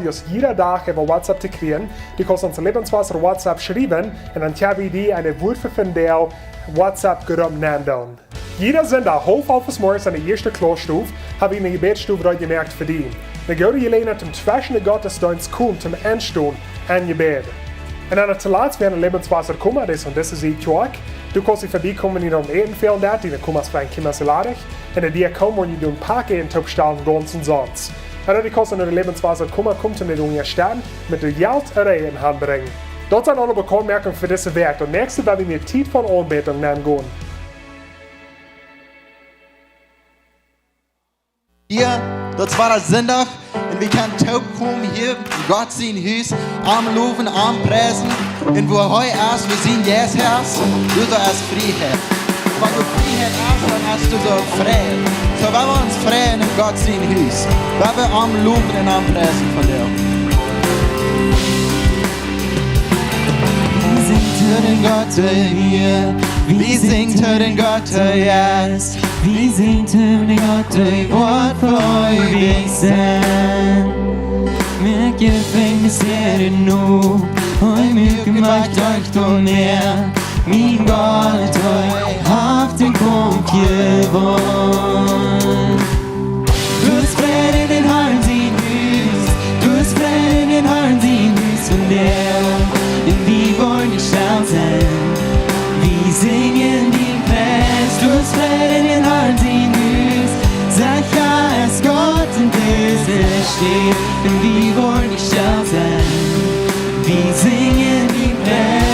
Dus jeder Tag über WhatsApp zu kriegen. Du kannst uns Lebenswasser WhatsApp schreiben und dann haben wir eine Wurfe von der WhatsApp-Gruppe nennen. Jeder Sonntag, halb auf morgens an der ersten Klausstufe, habe ich eine Gebetsstufe gemerkt für dich. Dann gehen wir alleine zum zwischen Gottesdienst kommen, zum Endstuhl an Gebet. Und dann zuletzt werden Lebenswasser kommen, das ist die Tag. Du kannst dich vorbeikommen in einem Eten fehlen, dann kommst du vielleicht ladig. Und dann dir kommen und du ein Paket in den Topstellen ganz und sonst. Und dann kannst du in der Lebenswasser kommen, kommt in die Stadt mit der Geld in Hand bringen. Das sind alle Bekanntmerkungen für diese Werk. Und nächste werden wir Zeit von Anbetung nennen gehen. Hier, das war das Sonntag und wir können taub kommen hier in Gott sein Haus, am Loben, am Preisen und wo heu erst, wir sind jetzt erst, du da erst Freiheit. Wenn du Freiheit hast, dann hast du so frei. So, wenn wir uns freuen in Gott sein Haus, wenn wir am Loben und am Preisen von dir. Wie singt den Gott hier? Wie singt den Gott jetzt? Wie singt den Gott Wort för evigt sen? Mycket fängelse är det nog, och mycket makt och mer. Min Gott har haft en konkurrent. Du spräder den Herrn sin hus, du spräder den Herrn sin hus från det. Vi går i chansen, vi singen din präst. Du spräder den Herrn sin hus, Zacharias Gott und dieser steht. Vi går i chansen, vi singen din präst.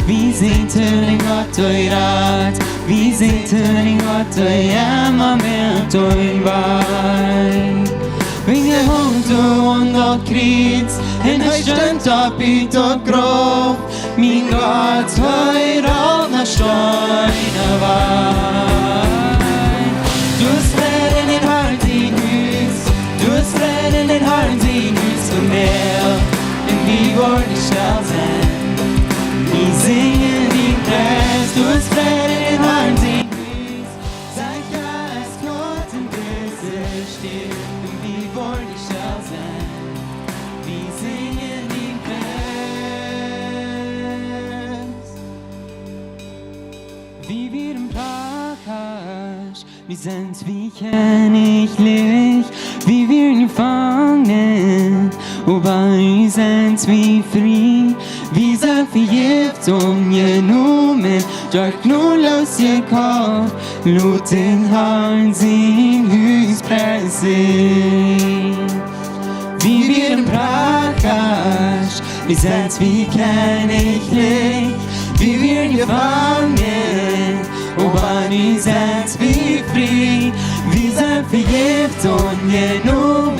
Vi singt den Gott och rätt, vi singt den Gott och jämma med och varg. Vinge hont och ond och krits, en höjstönt av byt och grov. Min Gott höjr av när stöjna varg. Du spräder din Herrn din hus, du spräder din Herrn din hus för mer. En vi går i kärlsen, vi singen din präst, du spräder din Herrn din hus. Zacharias Gott und dieser steht, vi går i kärlsen, vi singen din präst. Wie wir im Prakas, wir sind wie königlich, wie wir gefangen, och varje sind vi fri. Vi sind förgift genom dörk nålös Jakob, låt din Herrn sin hus pressing. Vi werden praktisch, wir sind wie königlich, wir werden gefangen, och varje sind vi fri. Vi sind förgift genom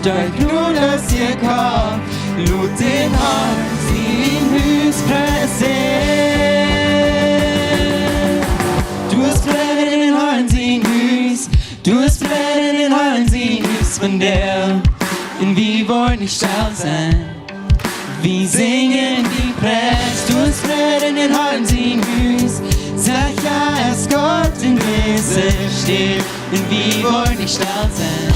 dörk nålös Jakob, låt din Herrn sin hus pressing. Du har spräder den Herrn sin hus, du har spräder den Herrn sin hus från där. Men vi var nicht still sein, vi singen din präst. Du har spräder den Herrn sin hus, Zacharias Gott in dieser steht. Men vi var nicht still sein,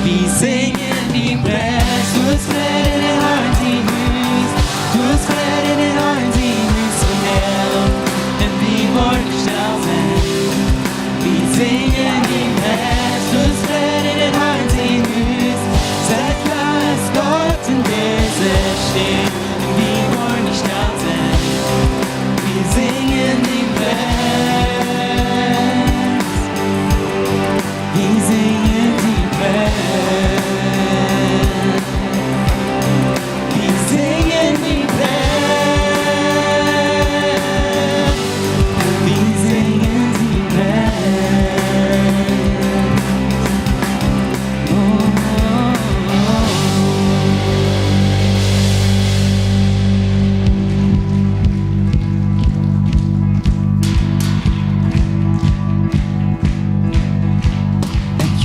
vi singen din präst. Du har spräder den Herrn sin hus, du har spräder den Herrn sin hus från där. Men vi var nicht still sein, vi singen din präst. Du har spräder den Herrn sin hus, Zacharias Gott in dieser steht. Men vi var nicht still sein, vi singen din präst. Vi singen din präst. Vi singen din präst. Vi singen din präst. Oh, oh, oh.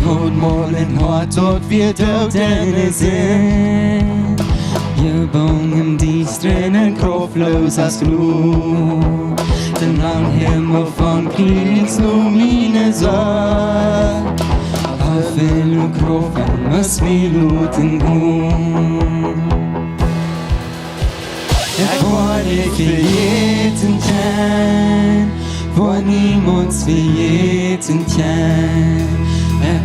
Jordmålen har tåg vi döden är sen. Gebungen die Strähnen kraftlos als Glut. Den am Himmel von Kriegslumine sah. Auf viel und Kraft, was wir luten gut. Ich war nicht für jeden Tag, war niemals für jeden Tag.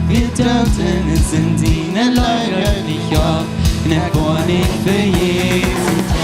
Wir dachten, es sind die leider nicht auf, und ich war nicht für jeden Tag.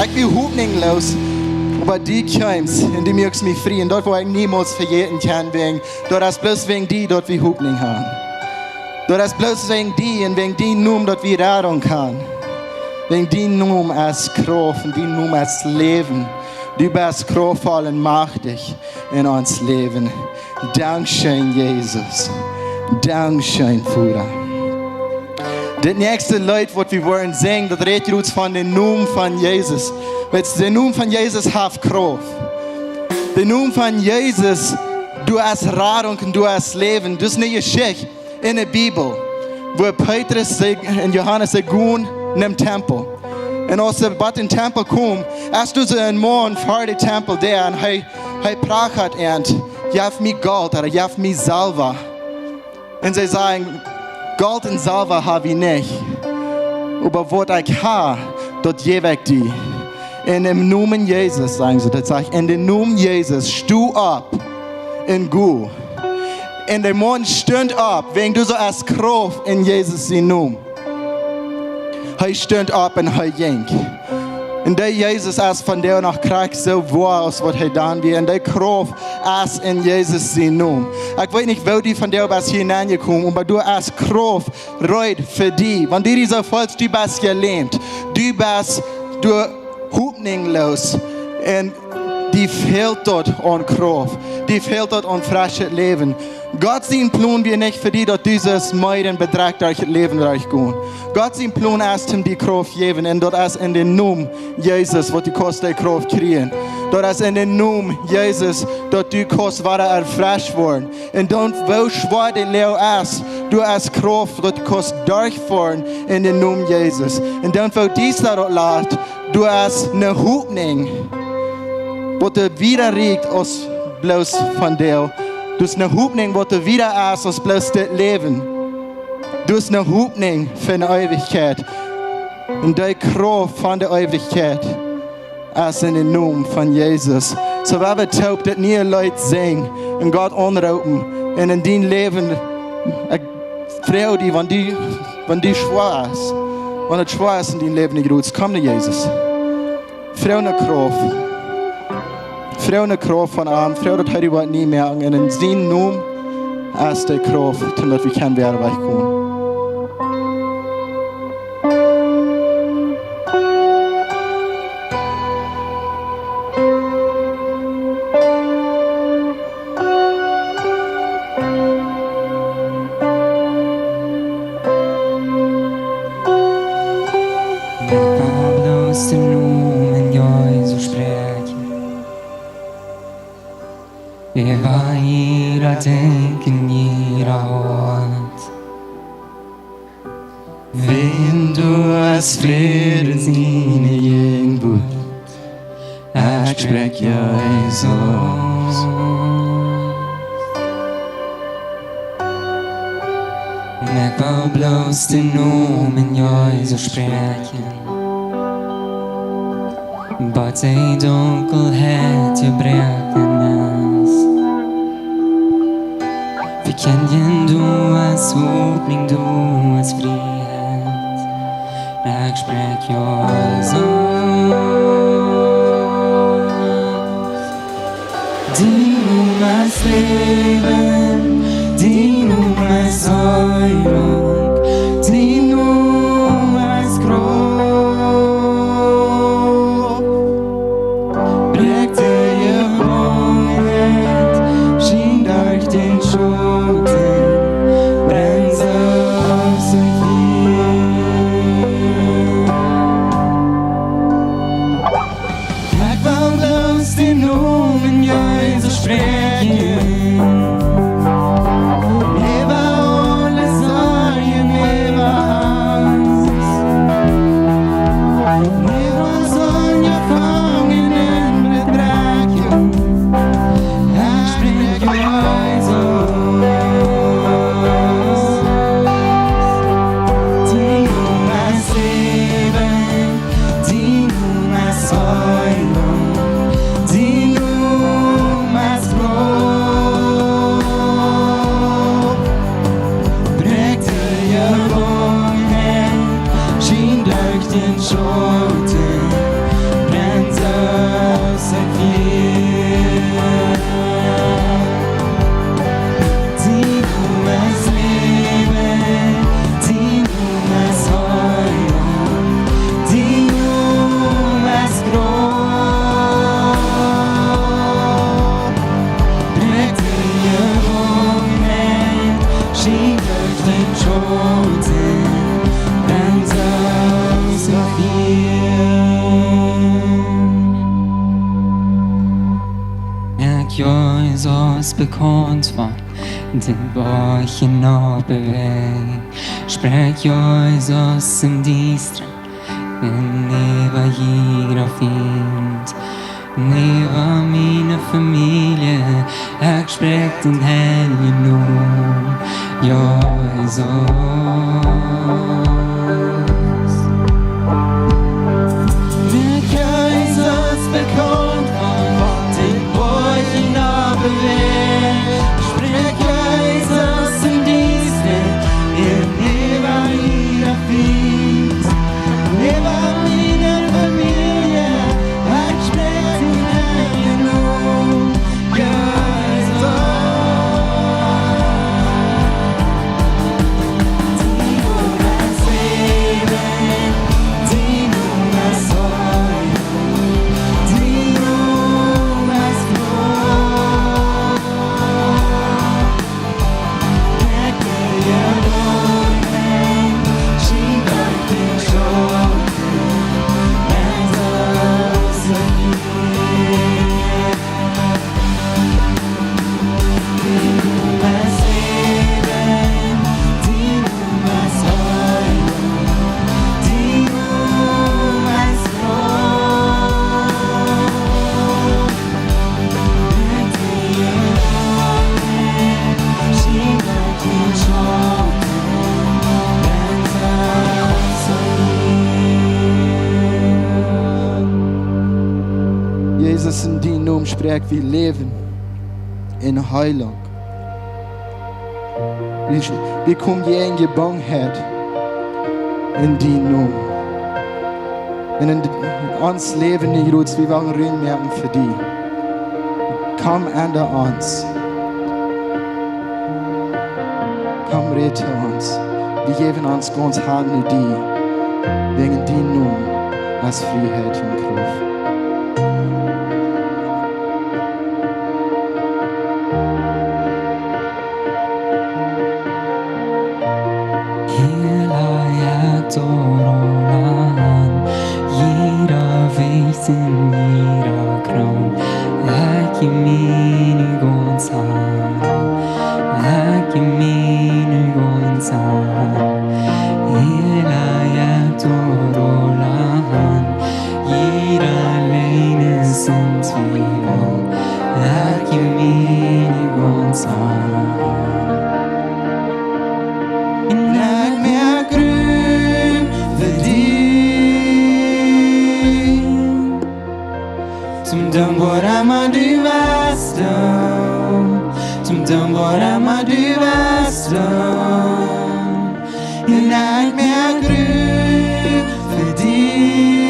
Ik wil hoopningloos, aber die kommst und die möchtest mich freien. Dort, wo ich niemals verjeten kann, dort ist bloß wegen die, dort wir Hoopning haben. Dort ist bloß wegen die und wegen die Numm, dort wir Rettung kann. Wegen die Numm als Kraft und die Numm als Leben. Du bist kraftvoll und machtig in uns Leben. Dankeschön, Jesus. Dankeschön, Vater. Das nächste Lied, was wir wollen singen, das redet uns von dem Namen von Jesus. Weil der Name von Jesus hat Kraft. Der Name von Jesus, du hast Rettung und du hast Leben. Das ist eine Geschichte in der Bibel, wo Petrus und Johannes gehen in den Tempel. Und als sie bei den Tempel kommen, erst du so ein Mann vor dem Tempel der und er prachtet und gib mir Gold oder gib mir Salva. Und sie sagen, Gold und Salva habe ich nicht. Aber was ich habe, das gebe ich dir. In dem Namen Jesus, sagen sie, das sage ich, in dem Namen Jesus, steh ab und geh. Und der Mann stand ab, wegen du so als Kraft in Jesus in Namen. Er stand ab und er ging. Und der Jesus ist von der nach Krieg so wahr, als was er dann wird. Und der Kraft ist in Jesus in Namen. Ich weiß nicht, wo die von der bis hier hineingekommen, aber du hast Kraft, reut für die. Wenn die so vollst, du bist gelähmt. Du hoopninglos. Und die fehlt dort an Kraft. die fehlt dort an frisches Leben. Gott sein Plan wir nicht für die, dass dieses Meiden bedrückt euch Leben reich gehen. Gott sein Plan ist ihm die Kraft geben und dort ist in den Namen Jesus, wo die Kost Kraft kriegen. Dort ist in den Namen Jesus, dort die Kost war erfrischt worden. Und dann, wo schwer die Leo ist, du hast Kraft, dort die Kost durchfahren in den Namen Jesus. Und dann, wo dies dort läuft, du hast eine Hoffnung, wo du wieder riecht aus bloß von dir. Du hast eine Hoffnung, wo du wieder hast aus bloß das Leben. Du hast eine Hoffnung für eine Ewigkeit. Und die Kraft von der Ewigkeit ist in den Namen von Jesus. So wenn wir taub, dass nie Leute sehen und Gott anrufen und in dein Leben eine Frau, die, wenn die schwer ist, wenn es schwer ist in dein Leben nicht gut, komm zu Jesus. Frau eine Kraft. Frau eine Kraft von ihm, Frau, das heute wird nie mehr. Und in seinem Namen ist die Kraft, damit wir kein Wert wegkommen. Bloß den Namen Jesus sprechen. Über jeder denken, jeder Ort. Wenn du als Frieden seine Jüngbutt, ich sprech Jesus. Merk war bloß den Namen Jesus sprechen. But die Dunkelheit gebrägt in uns. Wir kennen du als Hoffnung, du als Freiheit. Ich sprech Jesus. Die als Leben, die als Heilung, die als Kraft. Jesus bekannt von den Bäuchen abweg. Sprech Jesus im Diestra, neben jeder Find, neben meine Familie, ich sprech den Heiligen Namen, Jesus. Mit Jesus bekannt von den Bäuchen abweg. Sprech Jesus im Diestra, neben jeder Find, neben meiner Familie, ich sprech den Heiligen Namen, Jesus. Die als spreek wie leven in Heilung. Vi kom ge en geborgenhed in din Namen. En in ons leven, Jesus, vi wollen reinmerken für die. Komm änder uns. Komm rette uns. Wir geben uns ganz Hand in die. Wegen din Namen als Freiheit und Kraft. Jeder Weg in jeder Kram, like meine ganz an, like meine ganz an. Jeder alleine sind wir, like meine ganz an. Tambora du vasto, tambora du vasto. En nacht mehr grün für dich.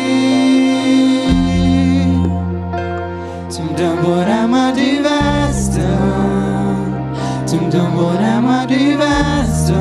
Tambora du vasto, tambora du vasto.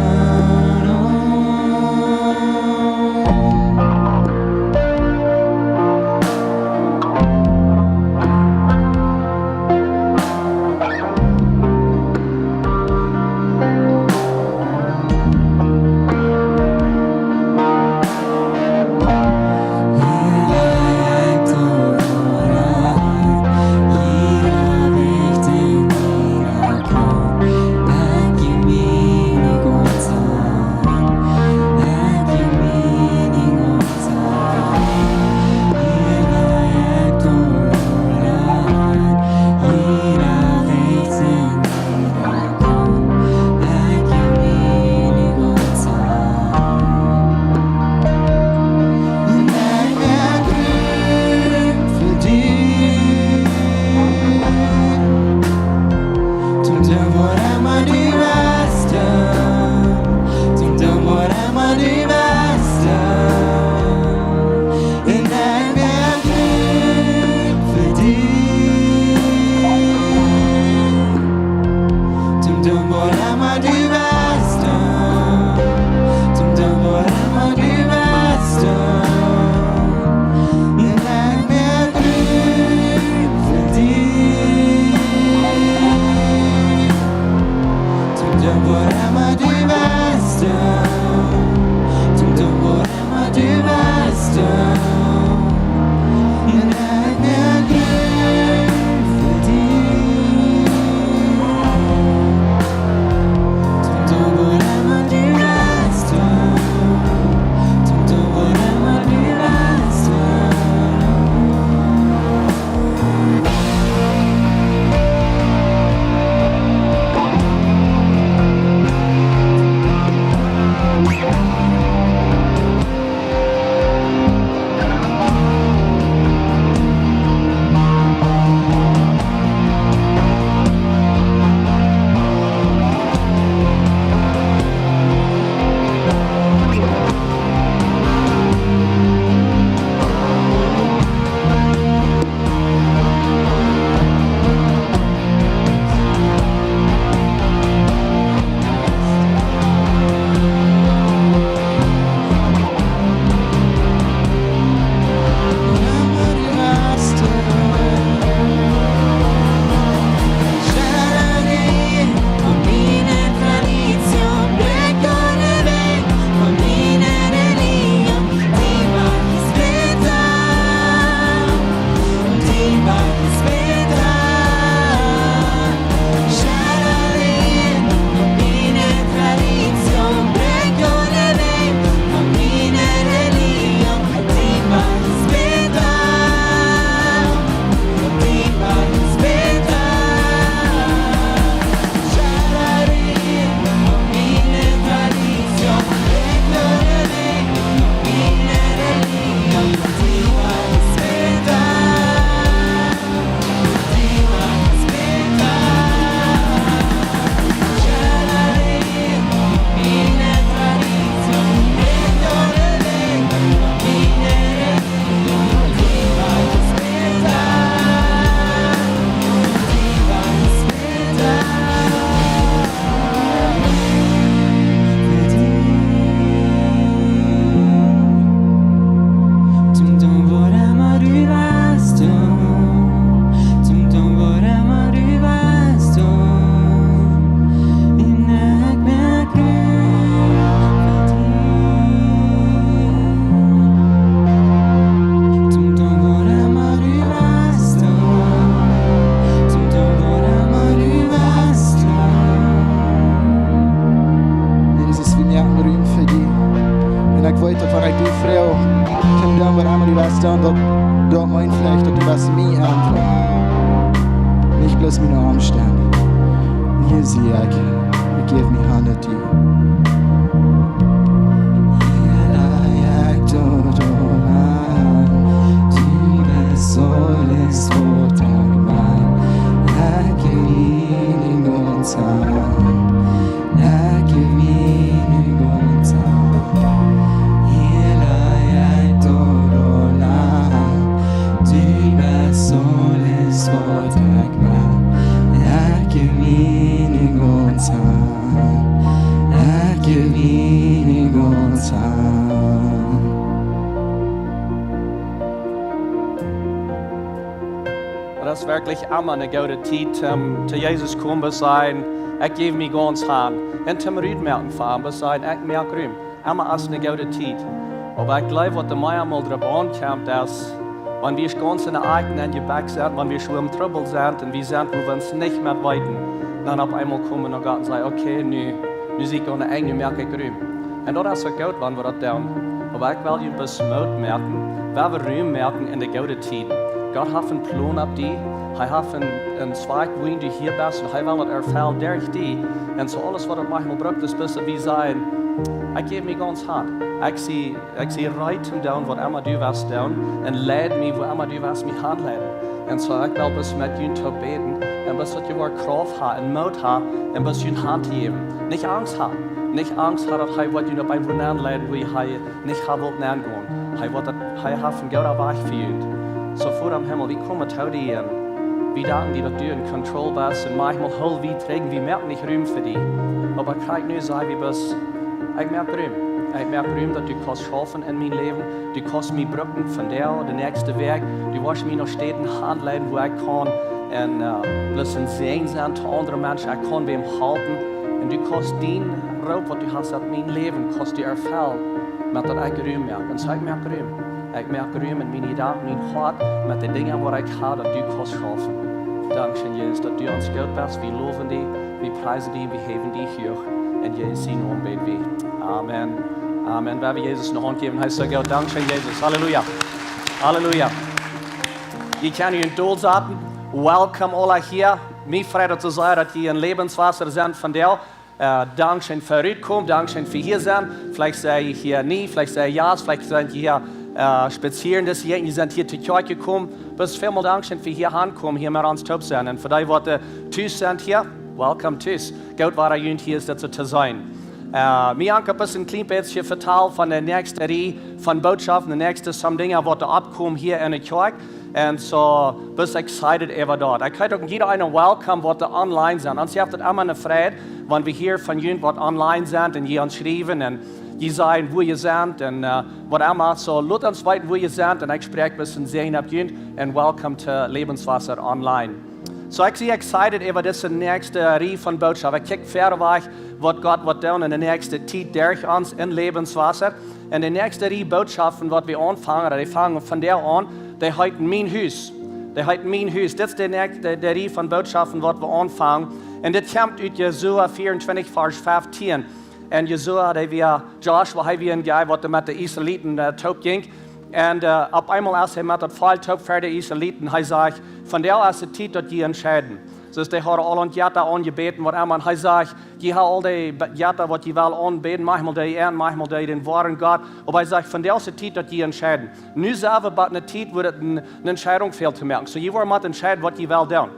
sie, ich gebe mich an dir. Das ist wirklich immer eine gute Zeit, zu Jesus kommen zu sein. Ich gebe mich ganz an. Und zum Rüdmerken fahren, zu sein, ich merke Rühm. Immer ist eine gute Zeit. Aber ich glaube, was der Meier mal drauf ankommt, dass, wenn wir ganz in der eigenen Gebäck sind, wenn wir schon im Trouble sind und wir sind, wo wir uns nicht mehr weiten, dann auf einmal kommen und Gott und sagen, okay, nu zie ik aan de enge merk ik Rühm. Und das ist so gut, wenn wir das tun. Aber ich will ein bisschen Mut merken, weil wir Rühm merken in der guten Zeit. Gott hat einen Plan auf die. Er hat einen Zweig, wo du hier bist, und er will das erfüllen durch die. Und so alles, was er manchmal braucht, ist bisschen wie sein. Ich gebe mich ganz hart. Ich sehe Reitum tun, was immer du wirst tun, und leid mich, wo immer du wirst mich anleiten. Und so ich will bis mit dir zu beten, und bis du Kraft hast, und Mut hast, und bis du eine Hand geben. Nicht Angst haben. Nicht Angst haben, dass er wird dir beim Wohnen leiden, wo ich nicht haben will, gehen. Er hat einen guten Weg für ihn. So vor am Himmel, wie kommen wir dir hin? Wie danken die, dass du in Kontrolle bist und manchmal hol wie trägen, wir merken nicht Ruhm für dich. Aber ich kann nicht sagen, wie bist. Ich merke Ruhm. Ich merke Ruhm, dass du kannst schaffen in mein Leben. Du kannst mich brücken von der nächsten Weg. Du wirst mich noch steten handleiten, wo ich kann. Und ein bisschen sehen sein zu anderen Menschen. Ich kann bei ihm halten. Und du kannst den Raub, was du hast in mein Leben, kannst du erfüllen. Mit dat ich Ruhm merke. Und so ich merke Ruhm. Ich merke Ruhm in meine Gedanken, mein Hart, mit den Dingen, die ich habe, dass du kannst schaffen. Dankeschön, Jesus, dass du uns gut bist. Wir loben dich, wir preisen dich, wir heben dich hoch. In Jesus' Namen beten wir. Amen. Amen. Wenn wir Jesus eine Hand geben, heißt es so gut. Dankeschön, Jesus. Halleluja. Halleluja. Ich kann Ihnen Dull sagen. Welcome alle hier. Mir freut zu sein, dass ihr ein Lebenswasser sind von dir. Dankeschön für Rückkommen, Dankeschön für hier sein. Vielleicht seid ihr hier nie, vielleicht seid ihr ja, vielleicht seid ihr hier spazieren das hier, ihr seid hier zur Kirche gekommen. Bis vielmal Dankeschön für hier ankommen, hier mit uns top sein. Und für die, die tschüss sind hier, welcome tschüss. Gut, war ihr hier ist, dazu zu sein. Mir habe ein bisschen klein bisschen verteilt von der nächsten Reihe von Botschaften, der nächste some Dinge, die da abkommen hier in der Kirche. Und so, bist excited über dort. Ich kann auch jeder einen welcome, was da online sind. Und sie haben das immer eine Freude, wenn wir hier von Ihnen, was online sind, und ihr uns schreiben, und die sagen, wo ihr seid, und was immer. So, lasst uns weiter, wo ihr seid, und ich spreche ein bisschen sehen ab Ihnen, und welcome to Lebenswasser online. So, ich bin excited über diese nächste Reihe von Botschaften. Ich kicke fairerweise, was Gott wird tun in der nächsten Zeit durch uns in Lebenswasser. Und die nächste Reihe Botschaften, was wir anfangen, die fangen von der an, die heißen mein Haus. Die heißen mein Haus. Das ist die Reihe von Botschaften, was wir anfangen. Und das kommt aus Jesua 24, Vers 15. Und Jesua, Joshua, der wie ein Guy, der mit den Israeliten top ging. Und auf einmal, als er mit dem Fall top für die Israeliten, er sagt, von der ist die Zeit, dass die entscheiden. Dus die hadden al een jata aangebeten, wat Aman, hij zegt, je hebt al die jata wat je wel aanbeten, manchmal die en, manchmal die den wahren Gott. Aber hij zegt, van deze tijd dat je entscheiden. Nu zijn we bij een tijd waar het een Entscheidung fehlt te maken. So je wordt met entscheiden wat je wil doen.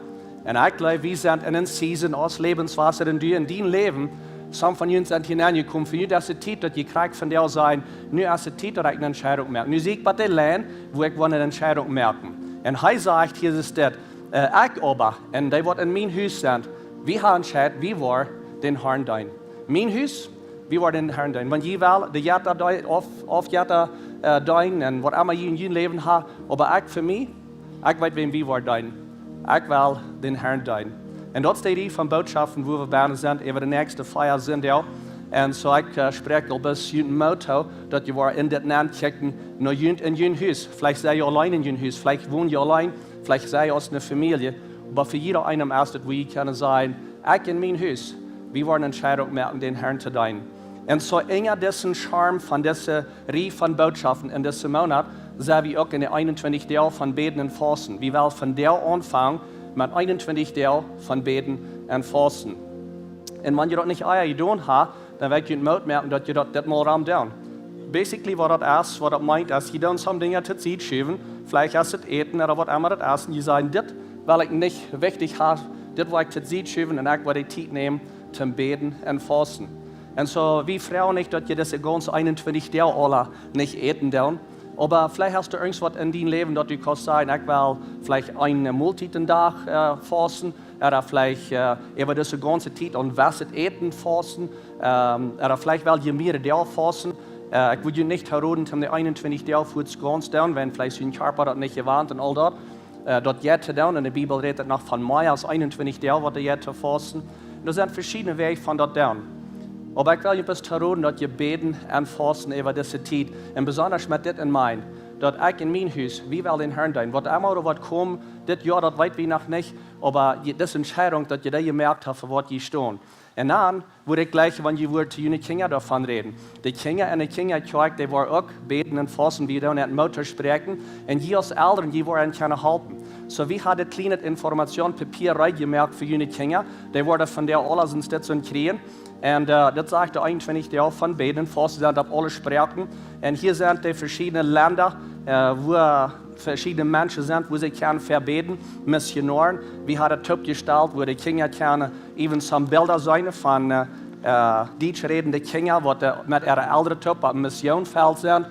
En ik geloof, we zijn in een season als Lebenswasser in die leven. Some van jullie zijn hineingekommen. Für nu is de tijd dat je krijgt van jou zijn. Nu is de tijd dat ik een Entscheidung merke. Nu zie ik bij de lijn, wo ik een Entscheidung merken. En hij zegt, hier is dit. Ik aber, en die wat in mijn huis zijn, wie gaan entscheiden, wie waar den Herrn dein. Mijn huis, wie waar den Herrn dein. Want je wel, de jata of jata dein, en wat immer je in je leven ha, aber ik voor mij, ik weet wie waar dein. Ik wil den Herrn dein. En dat is de idee van boodschappen, wo we bijna zijn, over de nächste feier zijn jou. En zo ik spreek al bis je motto, dat je waar in dit land kijken, naar je in je huis. Vielleicht sei je alleen in je huis, vielleicht woon je alleen. Vielleicht sei aus einer Familie, aber für jeder einen erst, wo ich kann sagen, ich in mein Haus, wir wollen eine Entscheidung machen, den Herrn zu dienen. Und so enger diesen Charme von dieser Reihe von Botschaften in diesem Monat, sehen wir auch in den 21 Tagen von Beten und Fasten. Wir wollen von der anfangen mit 21 Tagen von Beten und Fasten. Und wenn ihr das nicht euer getan habt, dann werdet ihr merken, dass ihr das mal ram down. Basically, was das meint, ist, ihr dann some Dinge zu Zeit schieben, vielleicht erst das Eten oder was immer das ist, und ihr sagen, das, weil ich nicht wichtig habe, das will ich zu Zeit schieben und ich will die Zeit nehmen, zum Beten und Fasten. Und so, wie Frauen nicht, dass ihr das ganz 21 Tage alle nicht eten dürfen. Aber vielleicht hast du irgendwas in deinem Leben, dass du kannst sagen, ich will vielleicht eine Mahlzeit am Tag fasten, oder vielleicht über diese ganze Zeit und was eten fasten, oder vielleicht will ihr mehrere Tage fasten. Ich würde nicht heraten, um die 21 Tage für zu ganz tun, wenn vielleicht dein Körper das nicht gewarnt und all das. Das jetzt tun, und die Bibel redet noch von mehr als 21 Tage, was jetzt fasten. Und das sind verschiedene Wege von das tun. Aber ich will ihr bis heraten, dass ihr beten und fasten über diese Zeit. Und besonders mit das in mind, dass ich in mein Haus, wie will den Herrn dienen. Was immer oder was kommt, das Jahr, das weiß ich noch nicht. Aber das ist Entscheidung, dass ihr da gemerkt habt, für was ihr stehen. Und dann würde ich gleich, wenn ihr zu den Kindern davon reden. Die Kinder und die Kinderkirche, die waren auch beten und fasten, wie dann in Mutter sprechen. Und die als Eltern, die waren können halten. So wie hat das kleine Informationspapier reingemerkt für die Kinder. Die wurden von der alles ins Stützen kriegen. Und das sagt der 21 Jahre von Beten, Fasten sind auf alle Sprachen. Und hier sind die verschiedenen Länder, wo verschiedene Menschen sind, wo sie können verbeten, Missionaren. Wie hat er Typ gestellt, wo die Kinder können even some Bilder sein von deutschredende Kinder, die mit ihren älteren Typ am Missionfeld sind,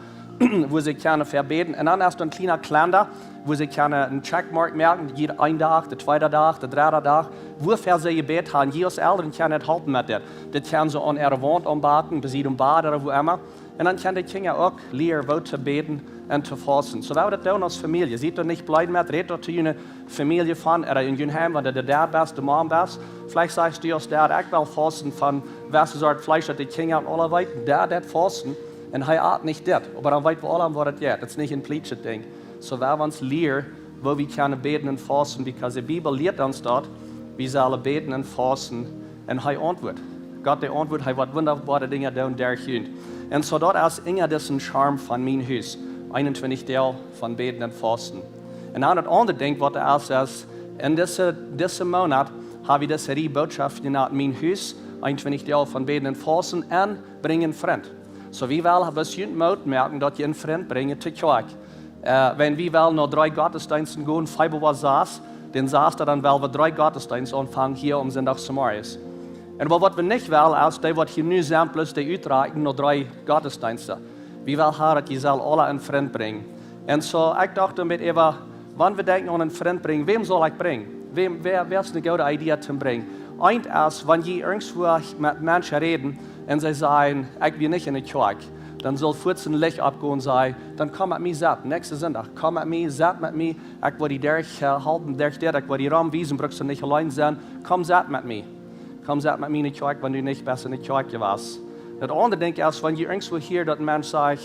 wo sie können verbeten. Und dann hast du ein kleiner Kalender, wo sie können einen Checkmark merken, jeden einen Tag, der zweite Tag, der dritte Tag, wofür sie gebeten haben. Jedes Eltern können nicht halten mit das. Das können sie an ihrer Wand umbacken, bis sie im Bad oder wo immer. Und dann können die Kinder auch lernen, wo zu beten und zu fasten. So, wenn wir das tun als Familie, seht ihr nicht bleiben mit, redet ihr zu einer Familie von, oder in ihrem Heim, wenn du der Dad bist, der Mom bist. Vielleicht sagst du als Dad, ich will fasten von, was ist das Fleisch, das die Kinder und alle weiten, der fasten. Und er hat nicht das. Aber dann weit wir alle, was das ist. Das ist nicht ein Plätschending. So wir uns lernen, wo wir können beten und fasten, weil die Bibel lehrt uns dort, wir sollen beten und fasten. Und er antwortet. Gott, der antwortet, er wird wunderbare Dinge tun, der Hund. Und so dort ist immer diesen Charme von meinem Haus. 21 Tage von beten und fasten. Und dann das andere Ding, was er ist, in diesem Monat habe ich diese Botschaft in mein Haus, 21 Tage von beten und fasten und bringen Freund. So wie wir bis jeden Monat merken, dass ihr einen Freund bringen zur Kirche. Wenn wir noch 3 Gottesdienste gehen, 5 Uhr saß, dann saß er dann, weil wir 3 Gottesdienste anfangen hier am Sonntag zu Marius. Und was wir nicht wollen, ist, die, was hier nur sind, plus die Utreichen, noch 3 Gottesdienste. Wir wollen haben, dass ihr alle einen Freund bringen. Und so, ich dachte mit Eva, wenn wir denken an einen Freund bringen, wem soll ich bringen? Wer ist eine gute Idee zu bringen? Eins ist, wenn ihr irgendwo mit Menschen reden und sie sagen, ich will nicht in die Kirche, dann soll 14 Licht abgehen und sagen, dann komm mit mir satt, nächsten Sonntag, komm mit mir, satt mit mir, ich will die durchhalten, ich will die Raum wiesen, brauchst du nicht allein sein, komm satt mit mir. Komm satt mit mir in die Kirche, wenn du nicht besser in die Kirche warst. Das andere Ding ist, wenn ihr irgendwo hier, dass ein Mensch sagt,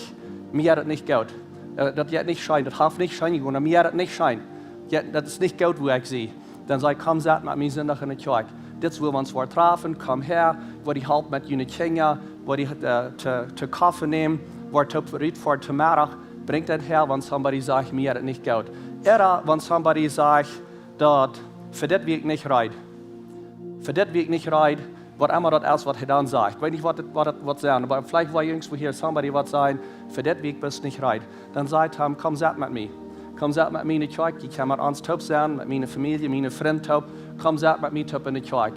mir hat das nicht gut, das hat nicht scheint, das hat nicht scheinen gehen, mir hat das nicht scheint, das ist nicht gut, wo ich sehe, dann sag ich, komm satt mit mir Sonntag in die Kirche. Das wo wir uns treffen, komm her, wo die halt mit jenen Kindern, wo die zu Kaffee nehmen, wo die für zum Mittag, bringt das her, wenn somebody sagt, mir hat das nicht gut. Oder wenn somebody sagt, dass für das Weg nicht reit. Für das Weg nicht reit, was immer das ist, was er dann sagt. Ich weiß nicht, was das sagen, aber vielleicht war irgendwo hier somebody, was sagen, für das Weg bist du nicht reit. Dann sagt er, komm satt mit mir. Komm satt mit mir in die Kirche, ich kann mit uns top sein, mit meiner Familie, meinen Freunden top. Komm satt mit mir top in die Kirche.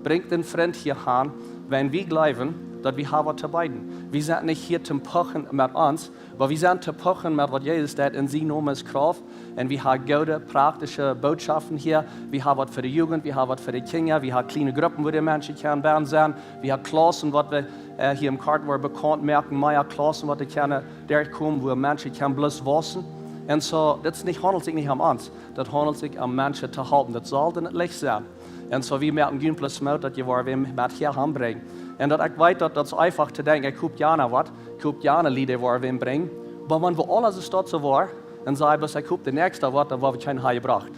Bringt den Freund hier an, wenn wir glauben, dass wir haben zu beiden. Wir sind nicht hier zum Pochen mit uns, aber wir sind zu Pochen mit was Jesus hat in seinem Namen Kraft. Und wir haben gute, praktische Botschaften hier. Wir haben was für die Jugend, wir haben was für die Kinder, wir haben kleine Gruppen, wo die Menschen können sein. Wir haben Klassen, was wir hier im Kartwar bekannt merken, mehr Klassen, was die können durchkommen, wo Menschen können bloß wissen. Und so, das handelt sich nicht um uns, das handelt sich um Menschen zu halten. Das sollte nicht leicht sein. Und so, wir merken gehen plus mit, dass wir mit hier anbringen. Und dass ich weiß, dass das einfach zu denken, ich gucke ja was, ich gucke ja Lieder, die wir bringen. Aber wenn wir alles dort so war, dann sage ich, ich gucke den nächsten was, dann war wir kein Heil gebracht.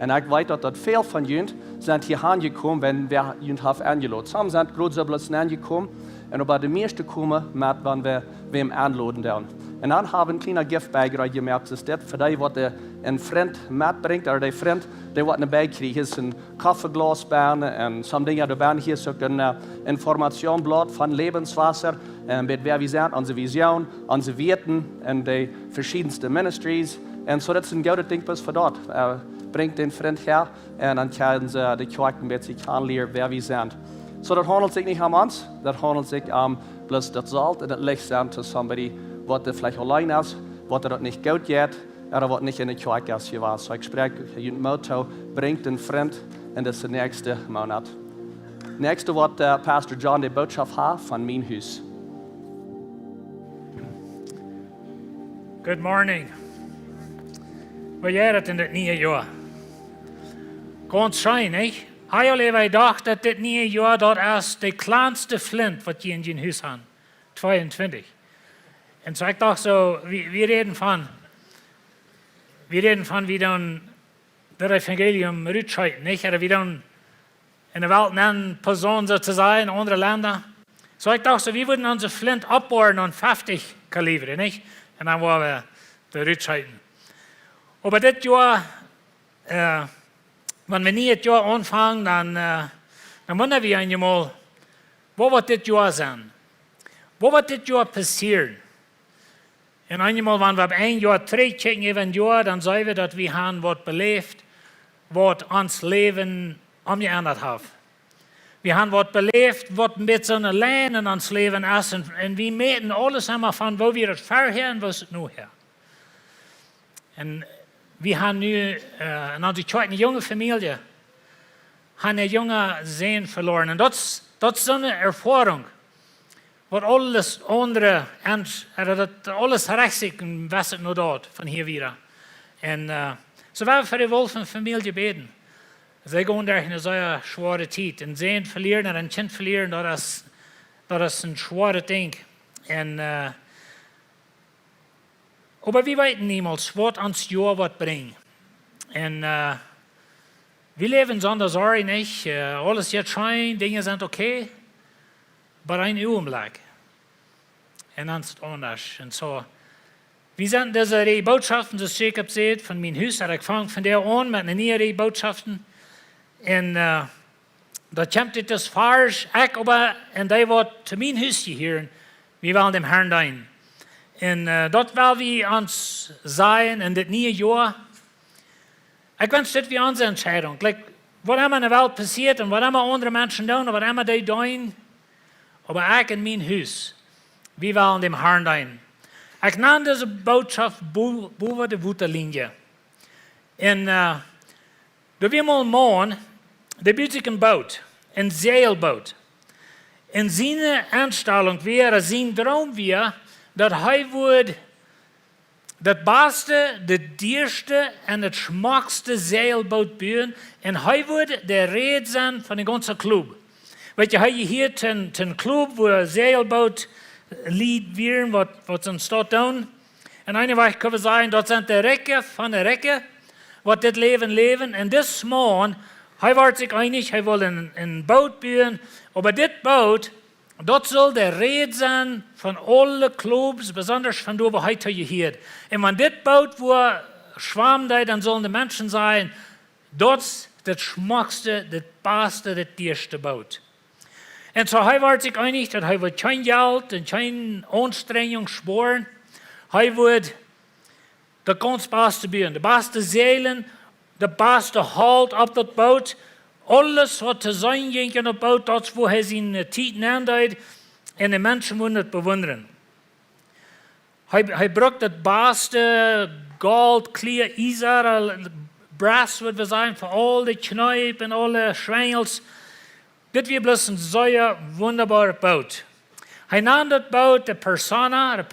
Und ich weiß, dass viele von ihnen sind hier angekommen, wenn wir ihn haben eingeladen. Some sind gerade so bloß angekommen, und aber die meisten kommen, wenn wir wem anladen. En dan hebben we een kleine giftbag gemerkt. Dus dat voor die wat een vriend metbrengt, of die vriend die wat erbij krijgt, is een koffieglas bij en soms dingen erbij. Hier is ook een informatieblad van levenswasser. En met waar we zijn, onze visie, onze weten en de verschillende ministries. En zo dat is een goede ding voor dat. Brengt den vriend her en dan kunnen ze de kerk een beetje aanleren waar we zijn. Zo dat handelt zich niet om ons, dat handelt zich om bloß dat zalt en het licht zijn to somebody wat er vielleicht alleen is, wat er dat niet goed gaat, of wat niet in de kerk is geweest. So ik spreek je motto, brengt een vriend en dat is de nächste maand. Nächste wat Pastor John de boodschap heeft van mijn huis. Good morning. Wat jij het in dit nieuwe jaar? Ganz schijn, niet? Hij wij dacht dat dit nieuwe jaar dat is de kleinste flint wat je in je huis hebt. 22. En zo ik dacht zo, we reden van wie dan het evangelium uitschrijven, niet? Of wie dan in de wereld een persoon te zijn in andere landen. Zo ik dacht zo, we würden onze flint opbouwen aan 50 kaliber, niet? En dan waren we de uitschrijven. Maar dit jaar, wanneer we niet het jaar aanvangen, dan wunderen we eenmaal, wat wordt dit jaar zijn? Wat wordt dit jaar passeren? En eenmaal, wanneer we op 1 jaar terugkijken in een jaar, dan zeggen we dat we hebben wat beleefd, wat ons leven omgeändert heeft. We hebben wat beleefd, wat een beetje een lijn in ons leven is. En we meten alles allemaal van waar we het vorher en waar het nu her. En we hebben nu in onze kerk een jonge familie, een jonge zoon verloren. En dat is een ervaring. Wat alles andere, en dat alles rechts was het nu dat, van hier weer. En zo waren we voor de wolf van familie beden. Zij gaan daar in zo'n zware tijd. En zoon verliezen en een kind verliezen, dat is een zware ding. En, maar we weten niemals wat ons jaar wat brengt. En we leven zonder zorgen niet. Alles gaat schijn, dingen zijn oké. Maar een ogenblik. En dan is het anders. En zo. We zijn deze rij boodschappen, zoals Jacob zei, van mijn huis. En ik vang van daar aan met een nieuwe rij boodschappen. En dat komt dit dus vars. En die wordt te mijn huisje hier. We willen hem Herrn dienen. En dat wil we ons zijn in dit nieuwe jaar. Ik wens dat we onze entscheiding. Wat immer in de wereld passiert en wat immer andere mensen doen en wat immer die doen. Maar ik in mijn huis. We willen hem Herrn dienen. Ik nam deze boodschap boven de waterlinie. En door weer mal man, de buurt ik een boot, een zeilboot. En zijn aanstelling weer, zijn droom weer, dat hij wordt het beste, de dierste en het smakste zeilboot bouwen. En hij wordt de reden zijn van de ganze club. Weet je, hij hier ten club waar zeilboot lied weer, wat ze staat doen. En eenmaal kunnen we zeggen, dat zijn de rekken van de rekken, wat dit leven. En dit man, hij wordt zich einig, hij wil een boot bouwen. Maar dit boot, dat zal de reden zijn van alle clubs, besonders van waar hij tot je hier. En wanneer dit boot wordt schwammt, dan zullen de mensen zijn, dat is het smakste, het beste, het dierste boot. En zo hij wordt zich einig, dat hij wordt geen geld en geen aanstrengung sporen. Hij wordt de ganz beste bouwen, de beste zeilen, de beste halt op dat boot. Alles wat te zijn ging in dat boot, dat is waar hij zijn tijd aanduidt. En de mensen moeten het bewonderen. Hij brukt het beste goud, clear, ijzer, brass, wat we zeggen, voor al die knijp en alle schwengels. Dit was bloß een zo'n wonderbare boot. Hij nam dat boot, de persona,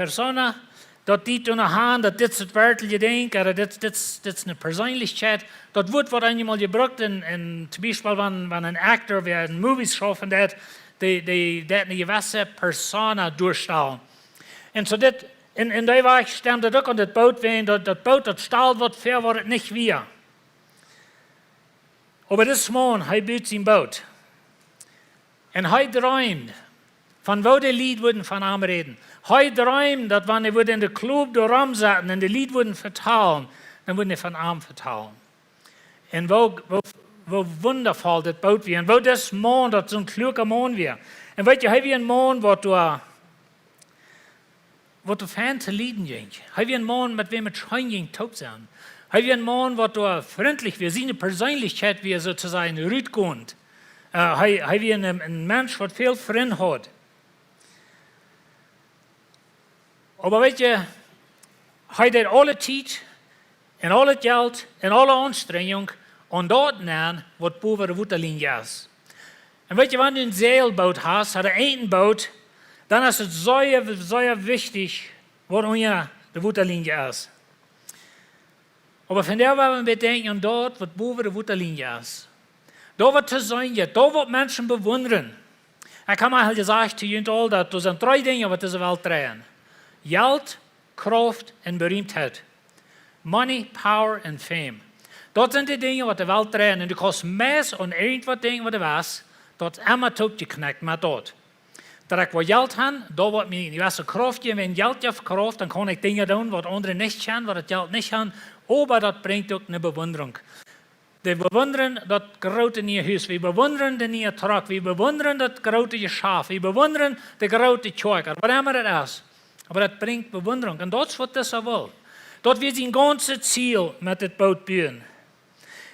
dat die toen aan, dat dit is het werkelijke ding, of dit is een persoonlijkheid. Dat wordt wat eenmaal gebruikt en zum Beispiel, wanneer een actor weer een movie schrijft en dat een gewisse persona doorstellen. En zo dit, in die weg stemt het ook aan dat boot, dat boot dat staal wordt ver wordt het niet weer. Maar dit man, hij bouwt zijn boot. En hij droomt Von wo die Lied würden von ihm reden. Heute träumen, dass wenn wir in den Club da rumsaßen und die Lied würden vertalen, dann würden die von ihm vertalen. Und wo wundervoll das Boot wäre. Und wo das Mond, das so ein kluger Mond wäre. Und weißt du, habe ich einen Mond, wo du fern zu lieben ging. Habe ich einen Mond, mit wem wir treuen ging, taub sein. Habe ich einen Mond, wo du freundlich wäre, seine Persönlichkeit wäre sozusagen rütgehend. Habe ich einen Mensch, der viel Freunde hat. Aber weißt du, heute hat alle Zeit und alle Geld und alle Anstrengung und dort nehmen, was boven de Wutterlinie ist. Und weißt du, wenn du ein Seilboot hast, oder ein Boot, dann ist es sehr wichtig, was unter der Wutterlinie ist. Aber von der wollen wir denken, dort, was boven de Wutterlinie ist. Da wird zu sein, da wird Menschen bewundern. Ich habe mal gesagt zu Ihnen all, dass sind 3 Dinge, die diese Welt drehen. Geld, Kraft und Berühmtheit. Money, Power and Fame. Dat zijn die dingen wat de Welt drehen. En du kannst meest an irgendwas denken, wat du weißt, dat is immer toegeknackt met dat. Dat ik wat Geld heb, dat wordt mij niet. Als Kraft geven, wenn Geld heeft Kraft, dan kan ik dingen doen wat anderen niet kunnen, wat het Geld niet kan. Aber dat brengt ook een bewondering. We bewonderen dat grote nieuwe huis, we bewonderen de nieuwe truck, we bewonderen dat grote geschaf, we bewonderen de grote kerk, wat immer het is. Aber dat brengt bewondering. En dat is wat dat wil. Dat we zijn ganze ziel met het boot bouwen.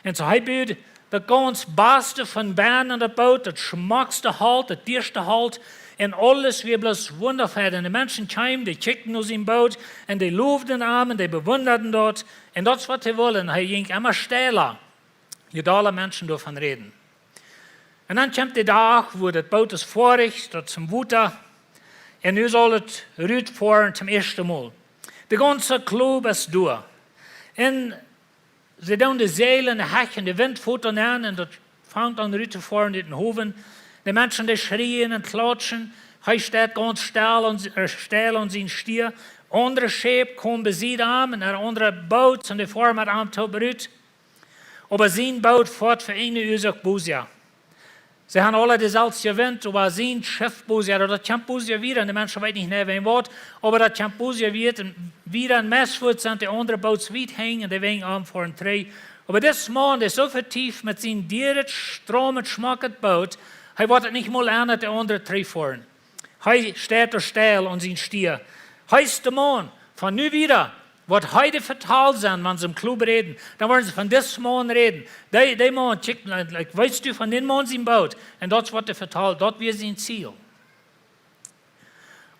En zo hij bouwt het ganz beste van baan aan het boot, het schmackste halt, het dierste halt. En alles weer bloß wonderful. En de mensen kwamen, die kijkten naar zijn boot en die loofden hem en die bewonderden dat. En dat is wat hij wilde. Hij ging immer stiller. Je alle mensen daarvan reden. En dan komt de dag wo het boot is vorig, tot zum Water. En nu zal het uitvoeren zum eerste Mal. De ganze club is door. En ze doen de zeilen, de hekken, de wind voert dan aan en dat vangt aan uit te voeren in den hoven. De mensen die schreien en klatschen. Hij staat ganz steil aan zijn stier. Andere scheep komen bezien aan en andere boot en de vorm met aan te beruid. Aber zijn boot voort voor 1 uur zich boezia. Ze hebben alle dezelfde wind, aber zijn Schiff boezia, dat komt boezia weer en de mensen weten niet naar wem wat, aber dat komt boezia weer en weer een mesvoet zijn de andere boot zwiet heen en de wegen aan voor een tree. Aber dit man is zo vertiefd met zijn dieren, stromend, schmackend boot, hij wordt het niet mal aan dat de andere tree voeren. Hij staat er stijl aan zijn stier. Hij is de man van nu wieder. Wat heute vertaald zijn, wenn ze im Club reden, dan worden ze van dit man reden. Die man, weißt du, van den man zijn boot. En dat is wat er vertaald, dat weer zijn ziel.